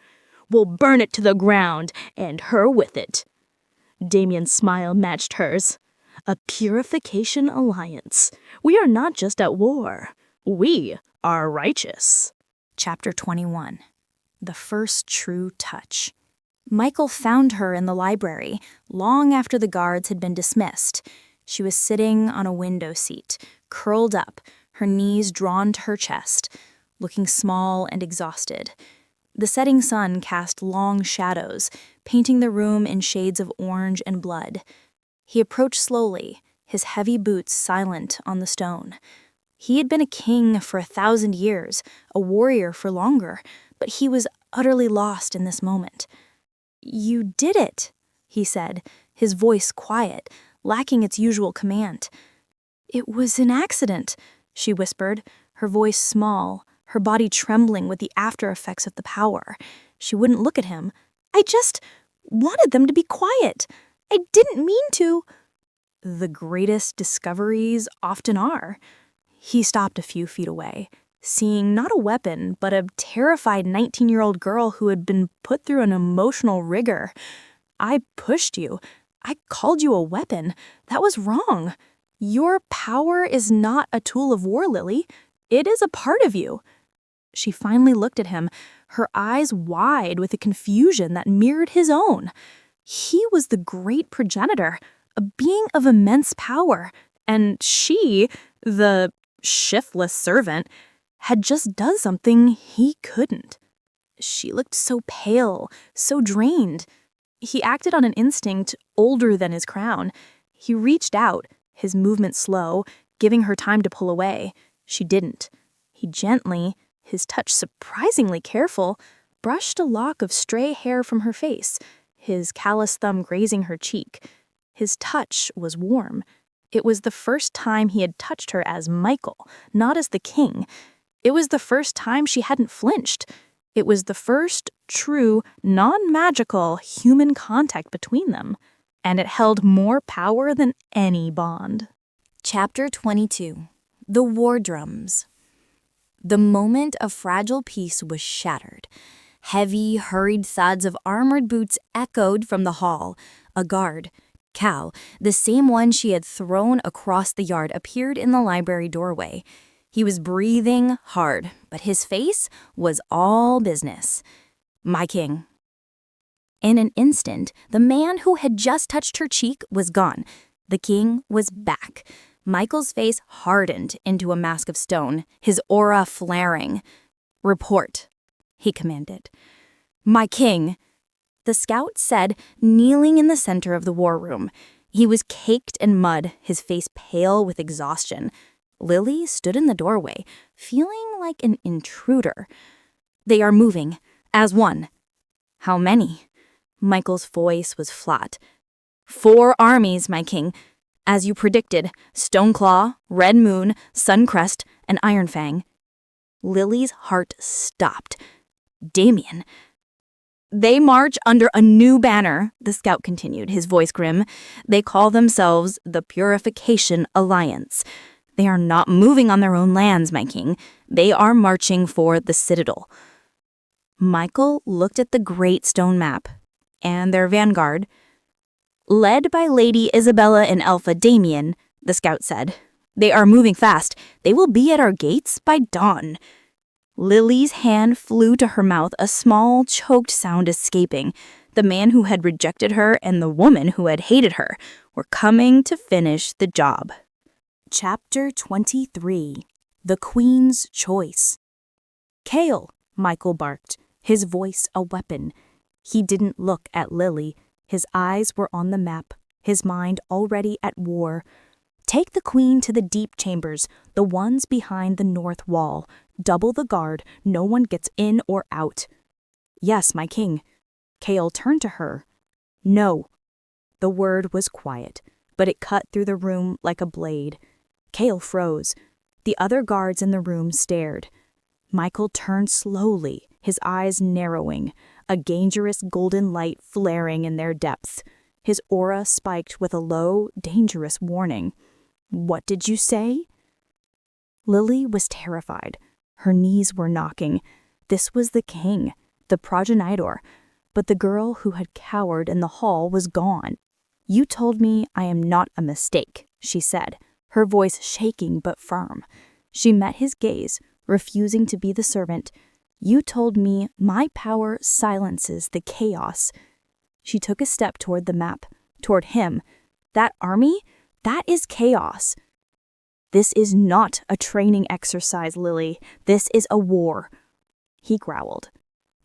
We'll burn it to the ground, and her with it. Damien's smile matched hers. A purification alliance. We are not just at war. We are righteous. Chapter 21. The First True Touch. Michael found her in the library, long after the guards had been dismissed. She was sitting on a window seat, curled up, her knees drawn to her chest, looking small and exhausted. The setting sun cast long shadows, painting the room in shades of orange and blood. He approached slowly, his heavy boots silent on the stone. He had been a king for 1,000 years, a warrior for longer, but he was utterly lost in this moment. You did it, he said, his voice quiet, lacking its usual command. It was an accident, she whispered, her voice small, her body trembling with the after effects of the power. She wouldn't look at him. I just wanted them to be quiet. I didn't mean to. The greatest discoveries often are. He stopped a few feet away, seeing not a weapon, but a terrified 19-year-old girl who had been put through an emotional rigor. I pushed you. I called you a weapon. That was wrong. Your power is not a tool of war, Lily. It is a part of you. She finally looked at him, her eyes wide with a confusion that mirrored his own. He was the great progenitor, a being of immense power, and she, the shiftless servant, had just done something he couldn't. She looked so pale, so drained. He acted on an instinct older than his crown. He reached out, his movement slow, giving her time to pull away. She didn't. He gently, his touch surprisingly careful, brushed a lock of stray hair from her face, his callous thumb grazing her cheek. His touch was warm. It was the first time he had touched her as Michael, not as the king. It was the first time she hadn't flinched. It was the first true, non-magical human contact between them, and it held more power than any bond. Chapter 22. The War Drums. The moment of fragile peace was shattered. Heavy, hurried thuds of armored boots echoed from the hall. A guard, Cal, the same one she had thrown across the yard, appeared in the library doorway. He was breathing hard, but his face was all business. My king. In an instant, the man who had just touched her cheek was gone. The king was back. Michael's face hardened into a mask of stone, his aura flaring. Report, he commanded. My king, the scout said, kneeling in the center of the war room. He was caked in mud, his face pale with exhaustion. Lily stood in the doorway, feeling like an intruder. They are moving, as one. How many? Michael's voice was flat. 4 armies, my king. As you predicted, Stoneclaw, Red Moon, Suncrest, and Ironfang. Lily's heart stopped. Damien. They march under a new banner, the scout continued, his voice grim. They call themselves the Purification Alliance. They are not moving on their own lands, my king. They are marching for the Citadel. Michael looked at the great stone map and their vanguard. Led by Lady Isabella and Alpha Damien, the scout said. They are moving fast. They will be at our gates by dawn. Lily's hand flew to her mouth, a small, choked sound escaping. The man who had rejected her and the woman who had hated her were coming to finish the job. Chapter 23. The Queen's Choice. Kale, Michael barked, his voice a weapon. He didn't look at Lily. His eyes were on the map, his mind already at war. Take the Queen to the deep chambers, the ones behind the north wall. Double the guard, no one gets in or out. Yes, my king. Kale turned to her. No. The word was quiet, but it cut through the room like a blade. Kale froze. The other guards in the room stared. Michael turned slowly, his eyes narrowing, a dangerous golden light flaring in their depths. His aura spiked with a low, dangerous warning. What did you say? Lily was terrified. Her knees were knocking. This was the king, the progenitor, but the girl who had cowered in the hall was gone. You told me I am not a mistake, she said, her voice shaking but firm. She met his gaze, refusing to be the servant. You told me my power silences the chaos. She took a step toward the map, toward him. That army? That is chaos. This is not a training exercise, Lily. This is a war. He growled.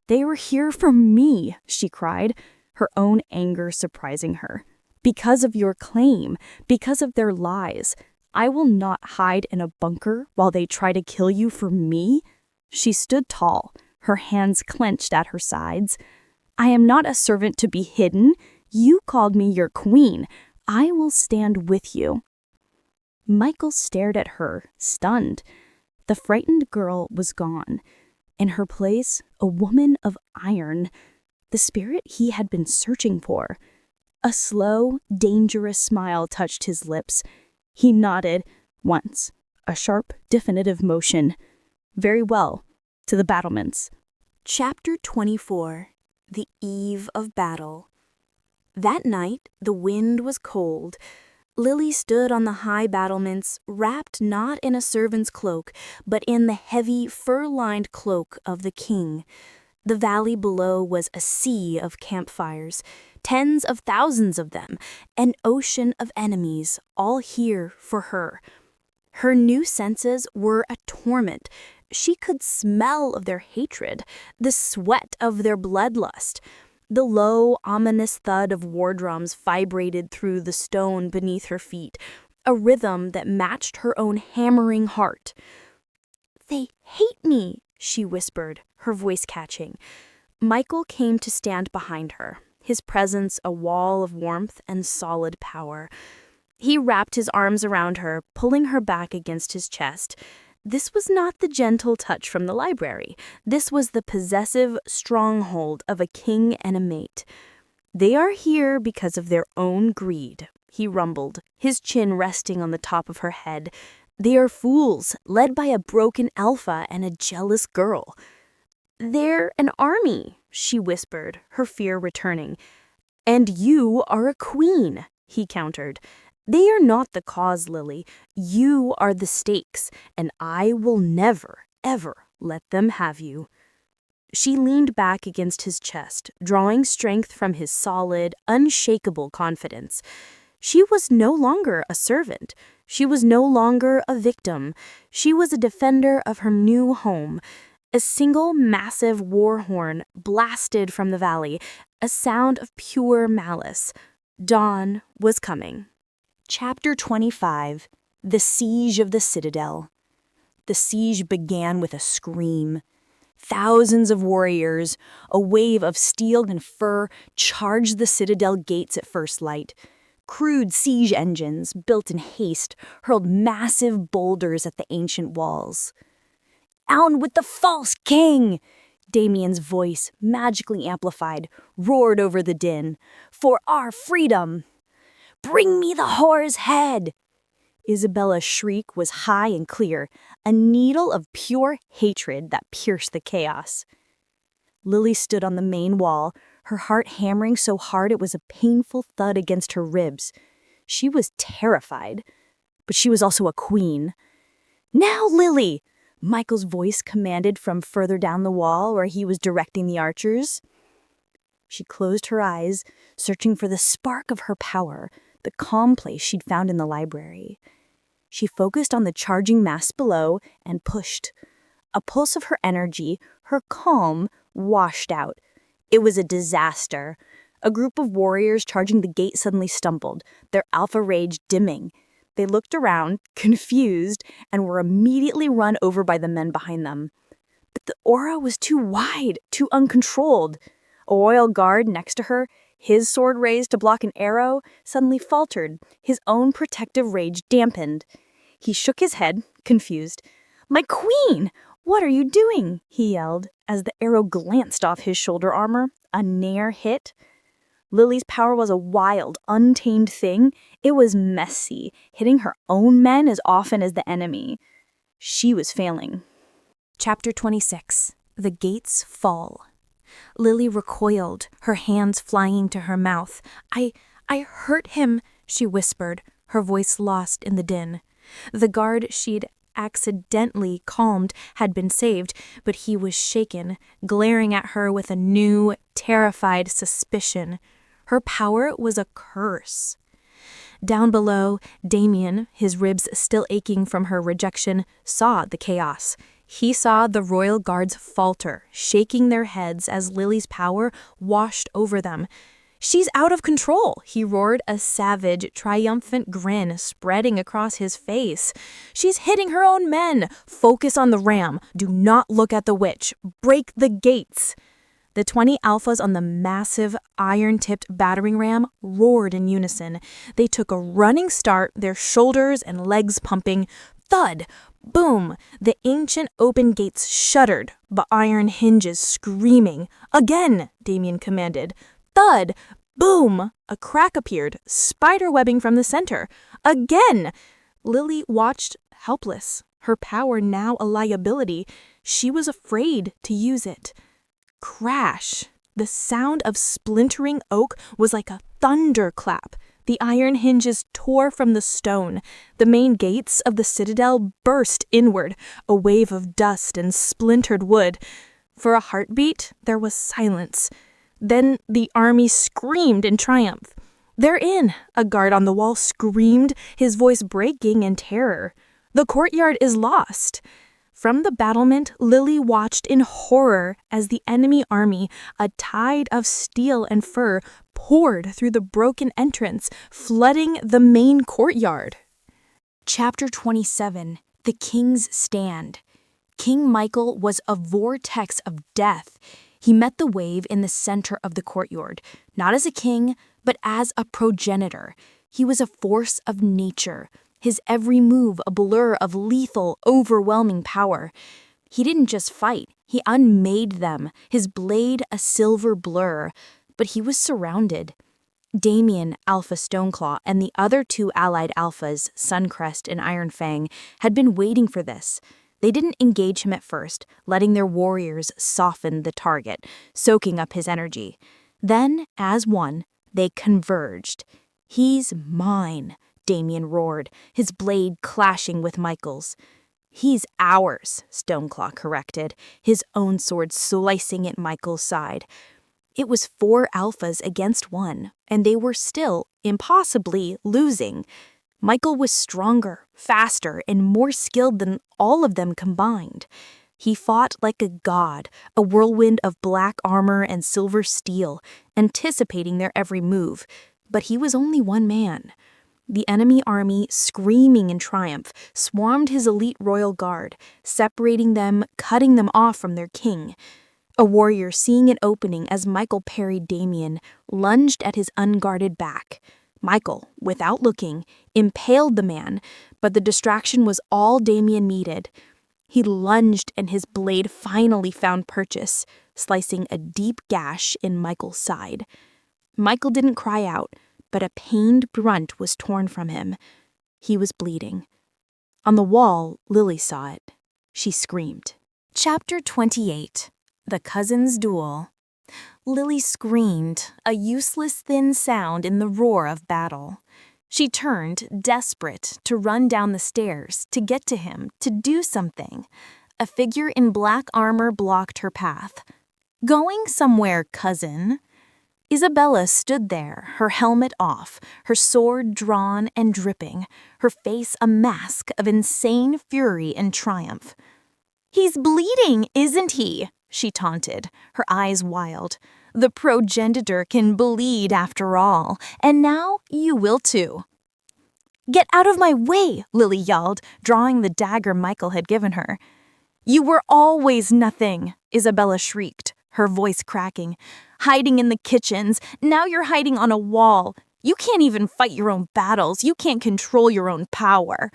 They were here for me, she cried, her own anger surprising her. Because of your claim, because of their lies. I will not hide in a bunker while they try to kill you for me. She stood tall, her hands clenched at her sides. I am not a servant to be hidden. You called me your queen. I will stand with you. Michael stared at her, stunned. The frightened girl was gone. In her place, a woman of iron, the spirit he had been searching for. A slow, dangerous smile touched his lips. He nodded, once, a sharp, definitive motion. Very well, to the battlements. Chapter 24. The Eve of Battle. That night, the wind was cold. Lily stood on the high battlements, wrapped not in a servant's cloak, but in the heavy, fur-lined cloak of the king. The valley below was a sea of campfires, tens of thousands of them, an ocean of enemies, all here for her. Her new senses were a torment. She could smell of their hatred, the sweat of their bloodlust. The low, ominous thud of war drums vibrated through the stone beneath her feet, a rhythm that matched her own hammering heart. They hate me, she whispered, her voice catching. Michael came to stand behind her, his presence a wall of warmth and solid power. He wrapped his arms around her, pulling her back against his chest. This was not the gentle touch from the library. This was the possessive stronghold of a king and a mate. They are here because of their own greed, he rumbled, his chin resting on the top of her head. They are fools, led by a broken alpha and a jealous girl. They're an army, she whispered, her fear returning. And you are a queen, he countered. They are not the cause, Lily. You are the stakes, and I will never, ever let them have you. She leaned back against his chest, drawing strength from his solid, unshakable confidence. She was no longer a servant. She was no longer a victim. She was a defender of her new home. A single massive war horn blasted from the valley, a sound of pure malice. Dawn was coming. Chapter 25. The Siege of the Citadel. The siege began with a scream. Thousands of warriors, a wave of steel and fur, charged the citadel gates at first light. Crude siege engines, built in haste, hurled massive boulders at the ancient walls. "Down with the false king!" Damien's voice, magically amplified, roared over the din. "For our freedom! Bring me the whore's head!" Isabella's shriek was high and clear, a needle of pure hatred that pierced the chaos. Lily stood on the main wall, her heart hammering so hard it was a painful thud against her ribs. She was terrified, but she was also a queen. "Now, Lily!" Michael's voice commanded from further down the wall where he was directing the archers. She closed her eyes, searching for the spark of her power, the calm place she'd found in the library. She focused on the charging mass below and pushed. A pulse of her energy, her calm, washed out. It was a disaster. A group of warriors charging the gate suddenly stumbled, their alpha rage dimming. They looked around, confused, and were immediately run over by the men behind them. But the aura was too wide, too uncontrolled. A royal guard next to her, his sword raised to block an arrow, suddenly faltered, his own protective rage dampened. He shook his head, confused. "My queen! What are you doing?" he yelled, as the arrow glanced off his shoulder armor, a near hit. Lily's power was a wild, untamed thing. It was messy, hitting her own men as often as the enemy. She was failing. Chapter 26. The Gates Fall. Lily recoiled, her hands flying to her mouth. I hurt him," she whispered, her voice lost in the din. The guard she'd accidentally calmed had been saved, but he was shaken, glaring at her with a new, terrified suspicion. Her power was a curse. Down below, Damien, his ribs still aching from her rejection, saw the chaos. He saw the royal guards falter, shaking their heads as Lily's power washed over them. "She's out of control," he roared, a savage, triumphant grin spreading across his face. "She's hitting her own men. Focus on the ram. Do not look at the witch. Break the gates." The 20 alphas on the massive, iron-tipped battering ram roared in unison. They took a running start, their shoulders and legs pumping. Thud! Boom! The ancient open gates shuddered, but iron hinges screaming. "Again!" Damien commanded. Thud! Boom! A crack appeared, spiderwebbing from the center. Again! Lily watched, helpless, her power now a liability. She was afraid to use it. Crash! The sound of splintering oak was like a thunderclap. The iron hinges tore from the stone. The main gates of the citadel burst inward, a wave of dust and splintered wood. For a heartbeat, there was silence. Then the army screamed in triumph. "They're in!" a guard on the wall screamed, his voice breaking in terror. "The courtyard is lost!" From the battlement, Lily watched in horror as the enemy army, a tide of steel and fur, poured through the broken entrance, flooding the main courtyard. Chapter 27. The King's Stand. King Michael was a vortex of death. He met the wave in the center of the courtyard, not as a king, but as a progenitor. He was a force of nature, his every move a blur of lethal, overwhelming power. He didn't just fight, he unmade them, his blade a silver blur, but he was surrounded. Damien, Alpha Stoneclaw, and the other 2 allied alphas, Suncrest and Ironfang, had been waiting for this. They didn't engage him at first, letting their warriors soften the target, soaking up his energy. Then, as one, they converged. "He's mine," Damien roared, his blade clashing with Michael's. "He's ours," Stoneclaw corrected, his own sword slicing at Michael's side. It was 4 alphas against 1, and they were still, impossibly, losing. Michael was stronger, faster, and more skilled than all of them combined. He fought like a god, a whirlwind of black armor and silver steel, anticipating their every move. But he was only one man. The enemy army, screaming in triumph, swarmed his elite royal guard, separating them, cutting them off from their king. A warrior, seeing an opening as Michael parried Damien, lunged at his unguarded back. Michael, without looking, impaled the man, but the distraction was all Damien needed. He lunged and his blade finally found purchase, slicing a deep gash in Michael's side. Michael didn't cry out, but a pained grunt was torn from him. He was bleeding. On the wall, Lily saw it. She screamed. Chapter 28. The Cousins' Duel. Lily screamed, a useless thin sound in the roar of battle. She turned, desperate, to run down the stairs, to get to him, to do something. A figure in black armor blocked her path. "Going somewhere, cousin." Isabella stood there, her helmet off, her sword drawn and dripping, her face a mask of insane fury and triumph. "He's bleeding, isn't he?" she taunted, her eyes wild. "The progenitor can bleed after all, and now you will too." "Get out of my way," Lily yelled, drawing the dagger Michael had given her. "You were always nothing," Isabella shrieked, her voice cracking. "Hiding in the kitchens, now you're hiding on a wall. You can't even fight your own battles, you can't control your own power."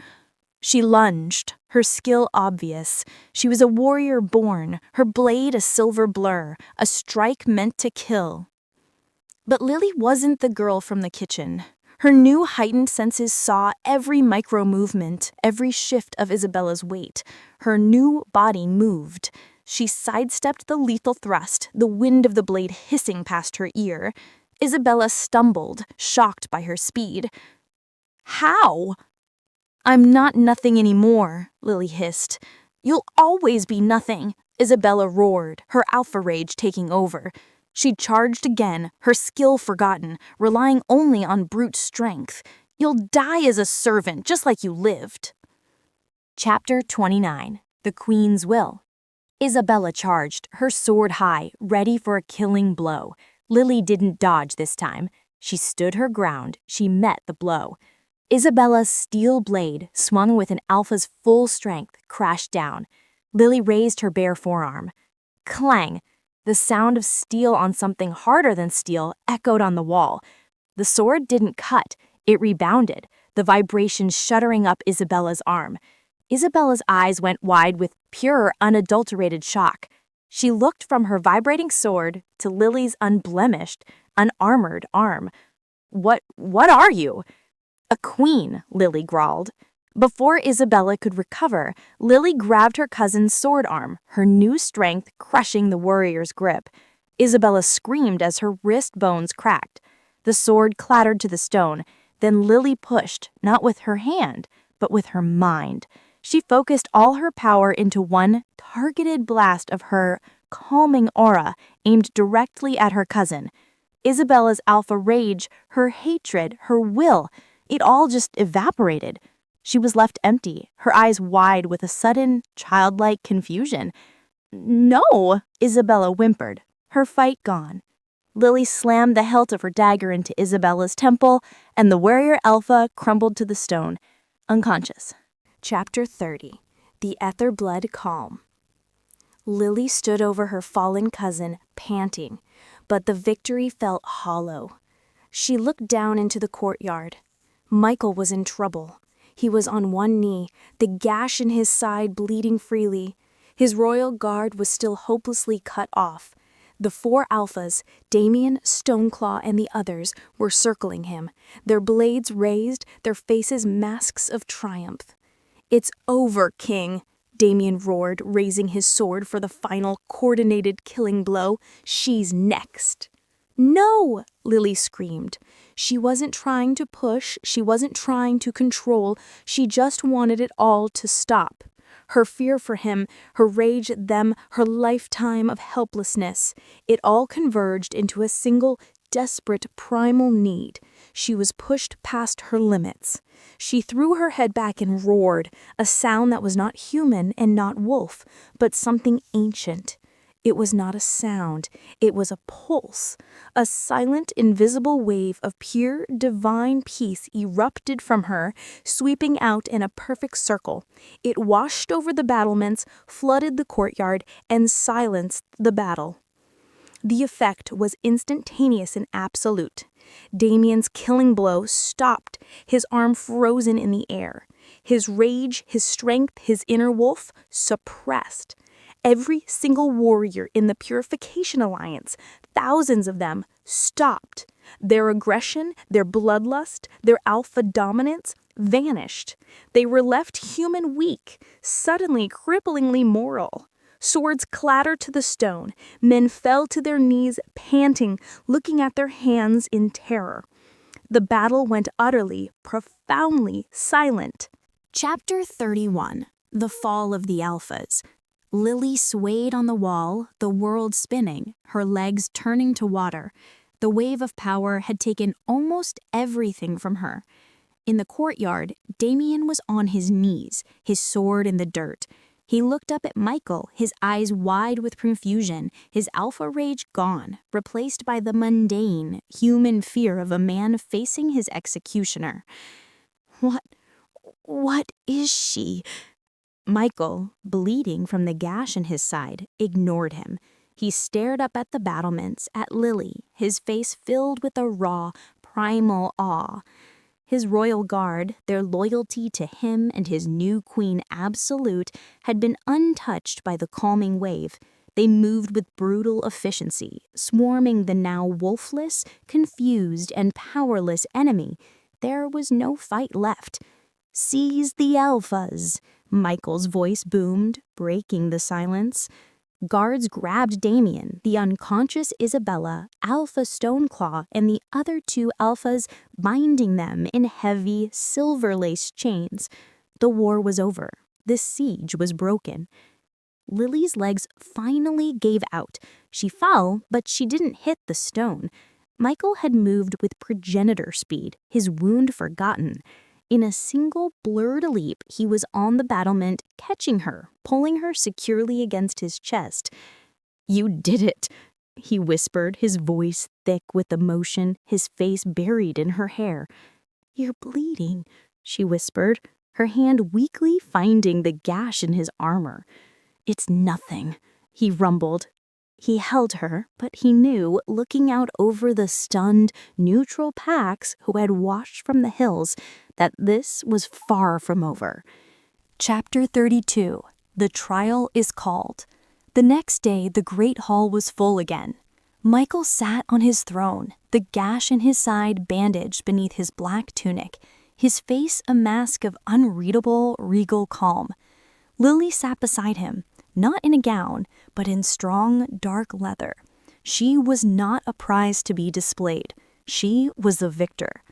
She lunged, her skill obvious. She was a warrior born, her blade a silver blur, a strike meant to kill. But Lily wasn't the girl from the kitchen. Her new heightened senses saw every micro movement, every shift of Isabella's weight. Her new body moved. She sidestepped the lethal thrust, the wind of the blade hissing past her ear. Isabella stumbled, shocked by her speed. "How?" "I'm not nothing anymore," Lily hissed. "You'll always be nothing," Isabella roared, her alpha rage taking over. She charged again, her skill forgotten, relying only on brute strength. "You'll die as a servant, just like you lived." Chapter 29. The Queen's Will. Isabella charged, her sword high, ready for a killing blow. Lily didn't dodge this time. She stood her ground, she met the blow. Isabella's steel blade, swung with an alpha's full strength, crashed down. Lily raised her bare forearm. Clang! The sound of steel on something harder than steel echoed on the wall. The sword didn't cut, it rebounded, the vibration shuddering up Isabella's arm. Isabella's eyes went wide with pure, unadulterated shock. She looked from her vibrating sword to Lily's unblemished, unarmored arm. What are you?" "A queen," Lily growled. Before Isabella could recover, Lily grabbed her cousin's sword arm, her new strength crushing the warrior's grip. Isabella screamed as her wrist bones cracked. The sword clattered to the stone. Then Lily pushed, not with her hand, but with her mind. She focused all her power into one targeted blast of her calming aura aimed directly at her cousin. Isabella's alpha rage, her hatred, her will, it all just evaporated. She was left empty, her eyes wide with a sudden, childlike confusion. "No," Isabella whimpered, her fight gone. Lily slammed the hilt of her dagger into Isabella's temple, and the warrior alpha crumbled to the stone, unconscious. Chapter 30. The Ether Blood Calm. Lily stood over her fallen cousin, panting, but the victory felt hollow. She looked down into the courtyard. Michael was in trouble. He was on one knee, the gash in his side bleeding freely. His royal guard was still hopelessly cut off. The 4 alphas, Damien, Stoneclaw, and the others, were circling him, their blades raised, their faces masks of triumph. "It's over, King," Damien roared, raising his sword for the final coordinated killing blow. "She's next." "No!" Lily screamed. She wasn't trying to push, she wasn't trying to control, she just wanted it all to stop. Her fear for him, her rage at them, her lifetime of helplessness, it all converged into a single, desperate, primal need. She was pushed past her limits. She threw her head back and roared, a sound that was not human and not wolf, but something ancient. It was not a sound, it was a pulse. A silent, invisible wave of pure, divine peace erupted from her, sweeping out in a perfect circle. It washed over the battlements, flooded the courtyard, and silenced the battle. The effect was instantaneous and absolute. Damien's killing blow stopped, his arm frozen in the air. His rage, his strength, his inner wolf, suppressed. Every single warrior in the Purification Alliance, thousands of them, stopped. Their aggression, their bloodlust, their alpha dominance vanished. They were left human weak, suddenly cripplingly moral. Swords clattered to the stone. Men fell to their knees, panting, looking at their hands in terror. The battle went utterly, profoundly silent. Chapter 31. The Fall of the Alphas. Lily swayed on the wall, the world spinning, her legs turning to water. The wave of power had taken almost everything from her. In the courtyard, Damien was on his knees, his sword in the dirt. He looked up at Michael, his eyes wide with confusion, his alpha rage gone, replaced by the mundane, human fear of a man facing his executioner. What is she? Michael, bleeding from the gash in his side, ignored him. He stared up at the battlements, at Lily, his face filled with a raw, primal awe. His royal guard, their loyalty to him and his new queen absolute, had been untouched by the calming wave. They moved with brutal efficiency, swarming the now wolfless, confused, and powerless enemy. There was no fight left. "Seize the alphas," Michael's voice boomed, breaking the silence. Guards grabbed Damien, the unconscious Isabella, Alpha Stoneclaw, and the other two alphas, binding them in heavy, silver-laced chains. The war was over. The siege was broken. Lily's legs finally gave out. She fell, but she didn't hit the stone. Michael had moved with progenitor speed, his wound forgotten. In a single blurred leap, he was on the battlement, catching her, pulling her securely against his chest. "You did it," he whispered, his voice thick with emotion, his face buried in her hair. "You're bleeding," she whispered, her hand weakly finding the gash in his armor. "It's nothing," he rumbled. He held her, but he knew, looking out over the stunned, neutral packs who had washed from the hills, that this was far from over. Chapter 32. The Trial is Called. The next day, the great hall was full again. Michael sat on his throne, the gash in his side bandaged beneath his black tunic, his face a mask of unreadable, regal calm. Lily sat beside him, not in a gown, but in strong, dark leather. She was not a prize to be displayed. She was the victor.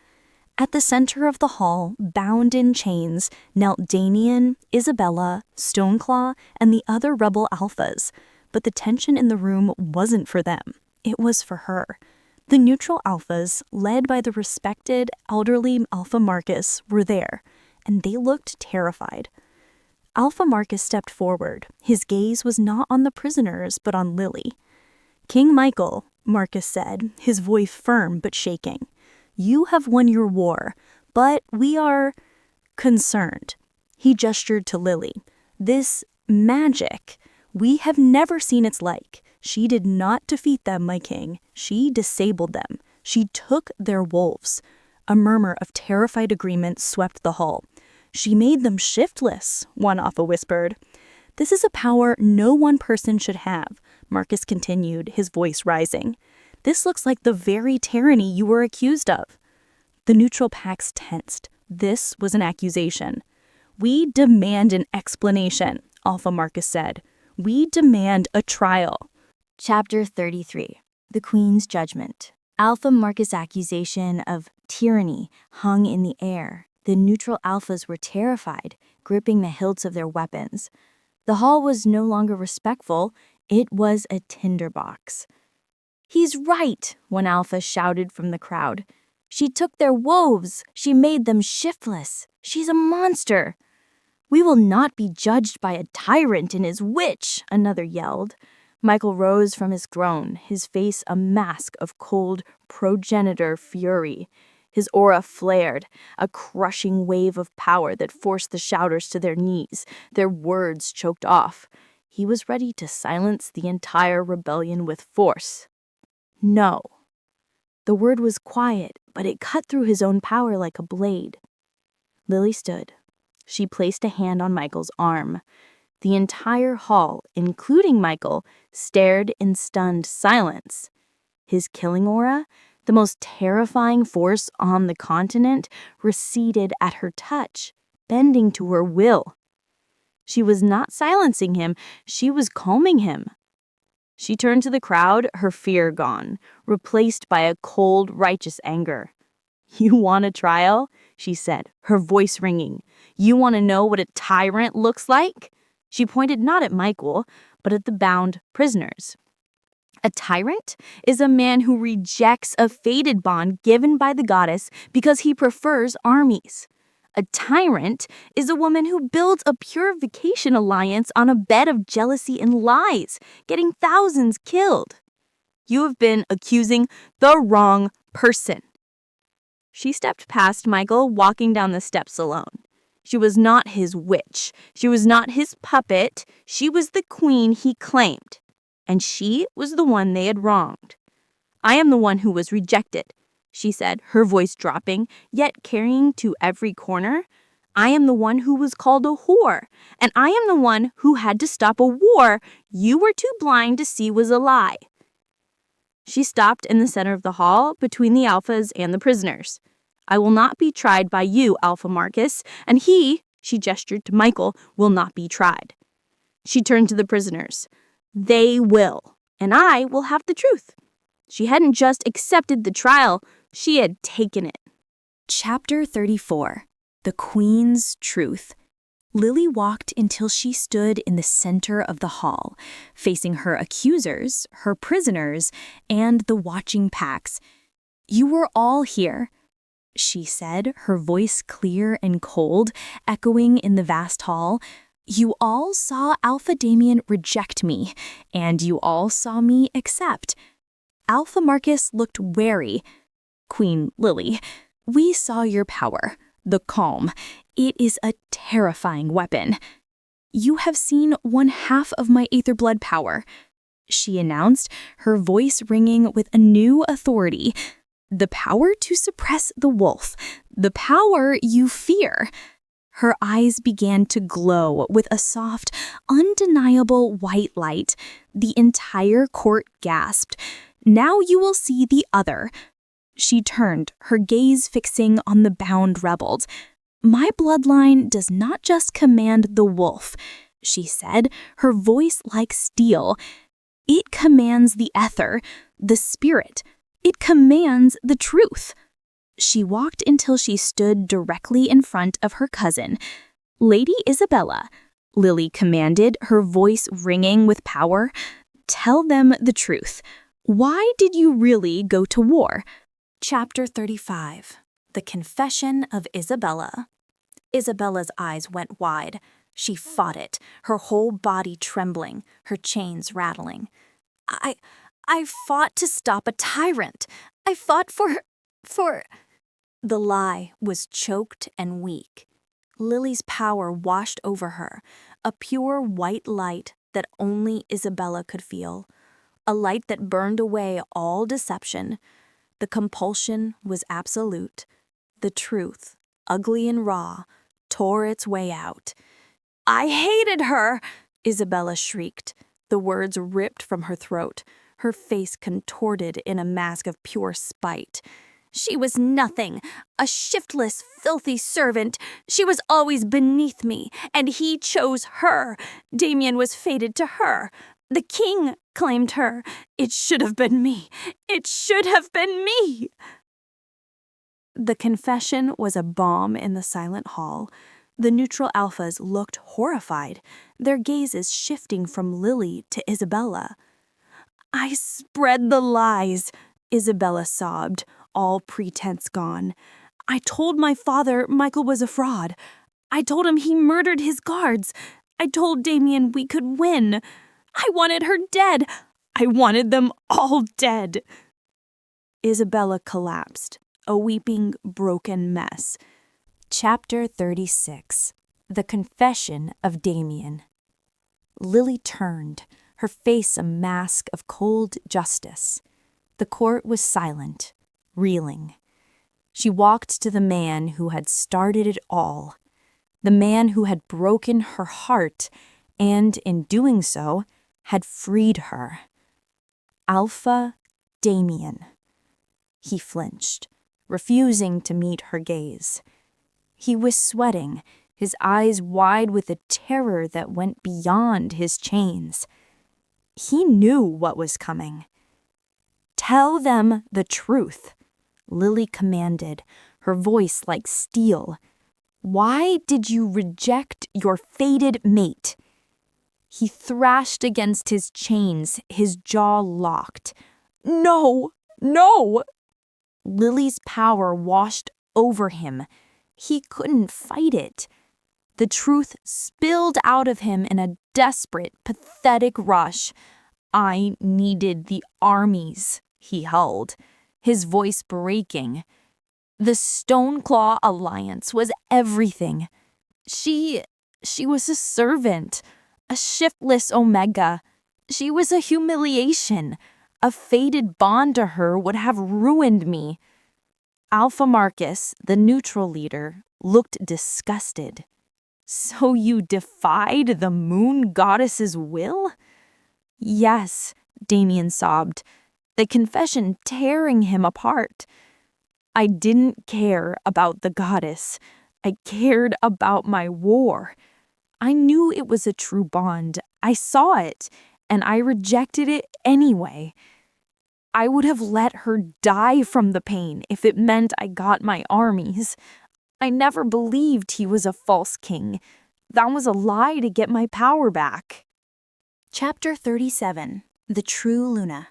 At the center of the hall, bound in chains, knelt Damien, Isabella, Stoneclaw, and the other rebel alphas. But the tension in the room wasn't for them. It was for her. The neutral alphas, led by the respected, elderly Alpha Marcus, were there, and they looked terrified. Alpha Marcus stepped forward. His gaze was not on the prisoners, but on Lily. "King Michael," Marcus said, his voice firm but shaking, "you have won your war, but we are concerned." He gestured to Lily. "This magic, we have never seen its like. She did not defeat them, my king. She disabled them. She took their wolves." A murmur of terrified agreement swept the hall. "She made them shiftless," one alpha whispered. "This is a power no one person should have," Marcus continued, his voice rising. "This looks like the very tyranny you were accused of." The neutral packs tensed. This was an accusation. "We demand an explanation," Alpha Marcus said. "We demand a trial." Chapter 33. The Queen's Judgment. Alpha Marcus' accusation of tyranny hung in the air. The neutral alphas were terrified, gripping the hilts of their weapons. The hall was no longer respectful. It was a tinderbox. "He's right," one alpha shouted from the crowd. "She took their wolves. She made them shiftless. She's a monster." "We will not be judged by a tyrant and his witch," another yelled. Michael rose from his throne, his face a mask of cold progenitor fury. His aura flared, a crushing wave of power that forced the shouters to their knees, their words choked off. He was ready to silence the entire rebellion with force. "No." The word was quiet, but it cut through his own power like a blade. Lily stood. She placed a hand on Michael's arm. The entire hall, including Michael, stared in stunned silence. His killing aura, the most terrifying force on the continent, receded at her touch, bending to her will. She was not silencing him, she was calming him. She turned to the crowd, her fear gone, replaced by a cold, righteous anger. "You want a trial?" she said, her voice ringing. "You want to know what a tyrant looks like?" She pointed not at Michael, but at the bound prisoners. A tyrant is a man who rejects a fated bond given by the goddess because he prefers armies. A tyrant is a woman who builds a purification alliance on a bed of jealousy and lies, getting thousands killed. You have been accusing the wrong person. She stepped past Michael, walking down the steps alone. She was not his witch. She was not his puppet. She was the queen he claimed. And she was the one they had wronged. "I am the one who was rejected," she said, her voice dropping, yet carrying to every corner. "I am the one who was called a whore, and I am the one who had to stop a war you were too blind to see was a lie." She stopped in the center of the hall, between the alphas and the prisoners. "I will not be tried by you, Alpha Marcus, and he," she gestured to Michael, "will not be tried." She turned to the prisoners. "They will, and I will have the truth." She hadn't just accepted the trial, she had taken it. Chapter 34. The Queen's Truth. Lily walked until she stood in the center of the hall, facing her accusers, her prisoners, and the watching packs. "You were all here," she said, her voice clear and cold, echoing in the vast hall. "You all saw Alpha Damien reject me, and you all saw me accept." Alpha Marcus looked wary. "Queen Lily, we saw your power, the calm. It is a terrifying weapon. You have seen 1/2 of my aether blood power," she announced, her voice ringing with a new authority. "The power to suppress the wolf, the power you fear." Her eyes began to glow with a soft, undeniable white light. The entire court gasped. "Now you will see the other." She turned, her gaze fixing on the bound rebels. "My bloodline does not just command the wolf," she said, her voice like steel. "It commands the ether, the spirit. It commands the truth." She walked until she stood directly in front of her cousin. "Lady Isabella," Lily commanded, her voice ringing with power, "tell them the truth. Why did you really go to war?" Chapter 35. The Confession of Isabella. Isabella's eyes went wide. She fought it, her whole body trembling, her chains rattling. I fought to stop a tyrant. I fought for... The lie was choked and weak. Lily's power washed over her, a pure white light that only Isabella could feel. A light that burned away all deception. The compulsion was absolute. The truth, ugly and raw, tore its way out. "I hated her!" Isabella shrieked. The words ripped from her throat, her face contorted in a mask of pure spite. "She was nothing, a shiftless, filthy servant. She was always beneath me, and he chose her. Damien was fated to her. The king claimed her. It should have been me. It should have been me." The confession was a bomb in the silent hall. The neutral alphas looked horrified, their gazes shifting from Lily to Isabella. "I spread the lies," Isabella sobbed, all pretense gone. "I told my father Michael was a fraud. I told him he murdered his guards. I told Damien we could win. I wanted her dead. I wanted them all dead." Isabella collapsed, a weeping, broken mess. Chapter 36. The Confession of Damien. Lily turned, her face a mask of cold justice. The court was silent, reeling. She walked to the man who had started it all. the man who had broken her heart and, in doing so, had freed her. Alpha Damien. He flinched, refusing to meet her gaze. He was sweating, his eyes wide with a terror that went beyond his chains. He knew what was coming. "Tell them the truth," Lily commanded, her voice like steel. "Why did you reject your fated mate?" He thrashed against his chains, his jaw locked. "No! No!" Lily's power washed over him. He couldn't fight it. The truth spilled out of him in a desperate, pathetic rush. "I needed the armies," he howled, his voice breaking. The Stoneclaw Alliance was everything. She was a servant, a shiftless Omega. She was a humiliation. A fated bond to her would have ruined me. Alpha Marcus, the neutral leader, looked disgusted. "So you defied the moon goddess's will?" "Yes," Damien sobbed, the confession tearing him apart. "I didn't care about the goddess. I cared about my war. I knew it was a true bond. I saw it, and I rejected it anyway. I would have let her die from the pain if it meant I got my armies. I never believed he was a false king. That was a lie to get my power back." Chapter 37. The True Luna.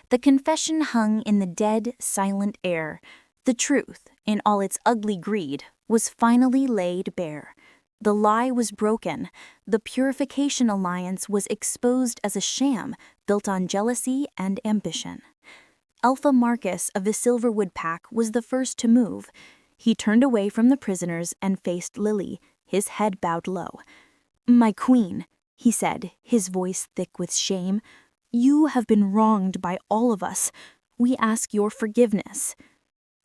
The confession hung in the dead, silent air. The truth, in all its ugly greed, was finally laid bare. The lie was broken. The Purification Alliance was exposed as a sham built on jealousy and ambition. Alpha Marcus of the Silverwood Pack was the first to move. He turned away from the prisoners and faced Lily, his head bowed low. "My queen," he said, his voice thick with shame, "you have been wronged by all of us. We ask your forgiveness."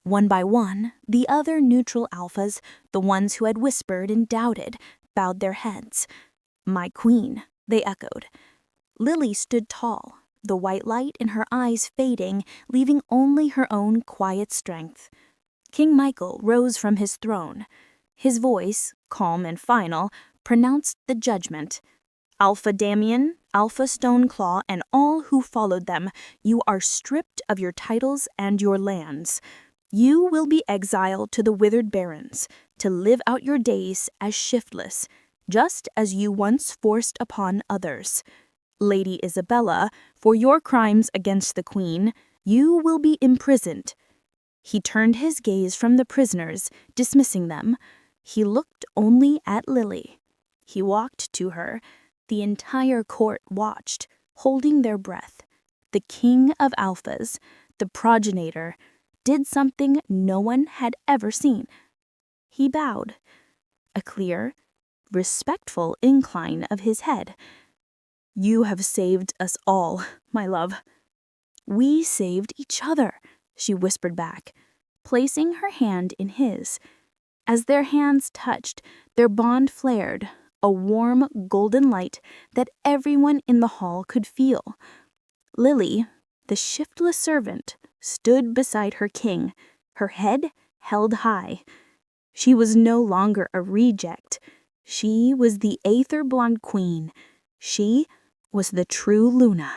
One by one, the other neutral alphas, the ones who had whispered and doubted, bowed their heads. "My queen," they echoed. Lily stood tall, the white light in her eyes fading, leaving only her own quiet strength. King Michael rose from his throne. His voice, calm and final, pronounced the judgment. "Alpha Damien, Alpha Stoneclaw, and all who followed them, you are stripped of your titles and your lands. You will be exiled to the Withered Barrens, to live out your days as shiftless, just as you once forced upon others. Lady Isabella, for your crimes against the Queen, you will be imprisoned." He turned his gaze from the prisoners, dismissing them. He looked only at Lily. He walked to her. The entire court watched, holding their breath. The king of alphas, the progenitor, did something no one had ever seen. He bowed, a clear, respectful incline of his head. "You have saved us all, my love." "We saved each other," she whispered back, placing her hand in his. As their hands touched, their bond flared, a warm, golden light that everyone in the hall could feel. Lily, the shiftless servant, stood beside her king, her head held high. She was no longer a reject. She was the aether blonde queen. She was the true Luna.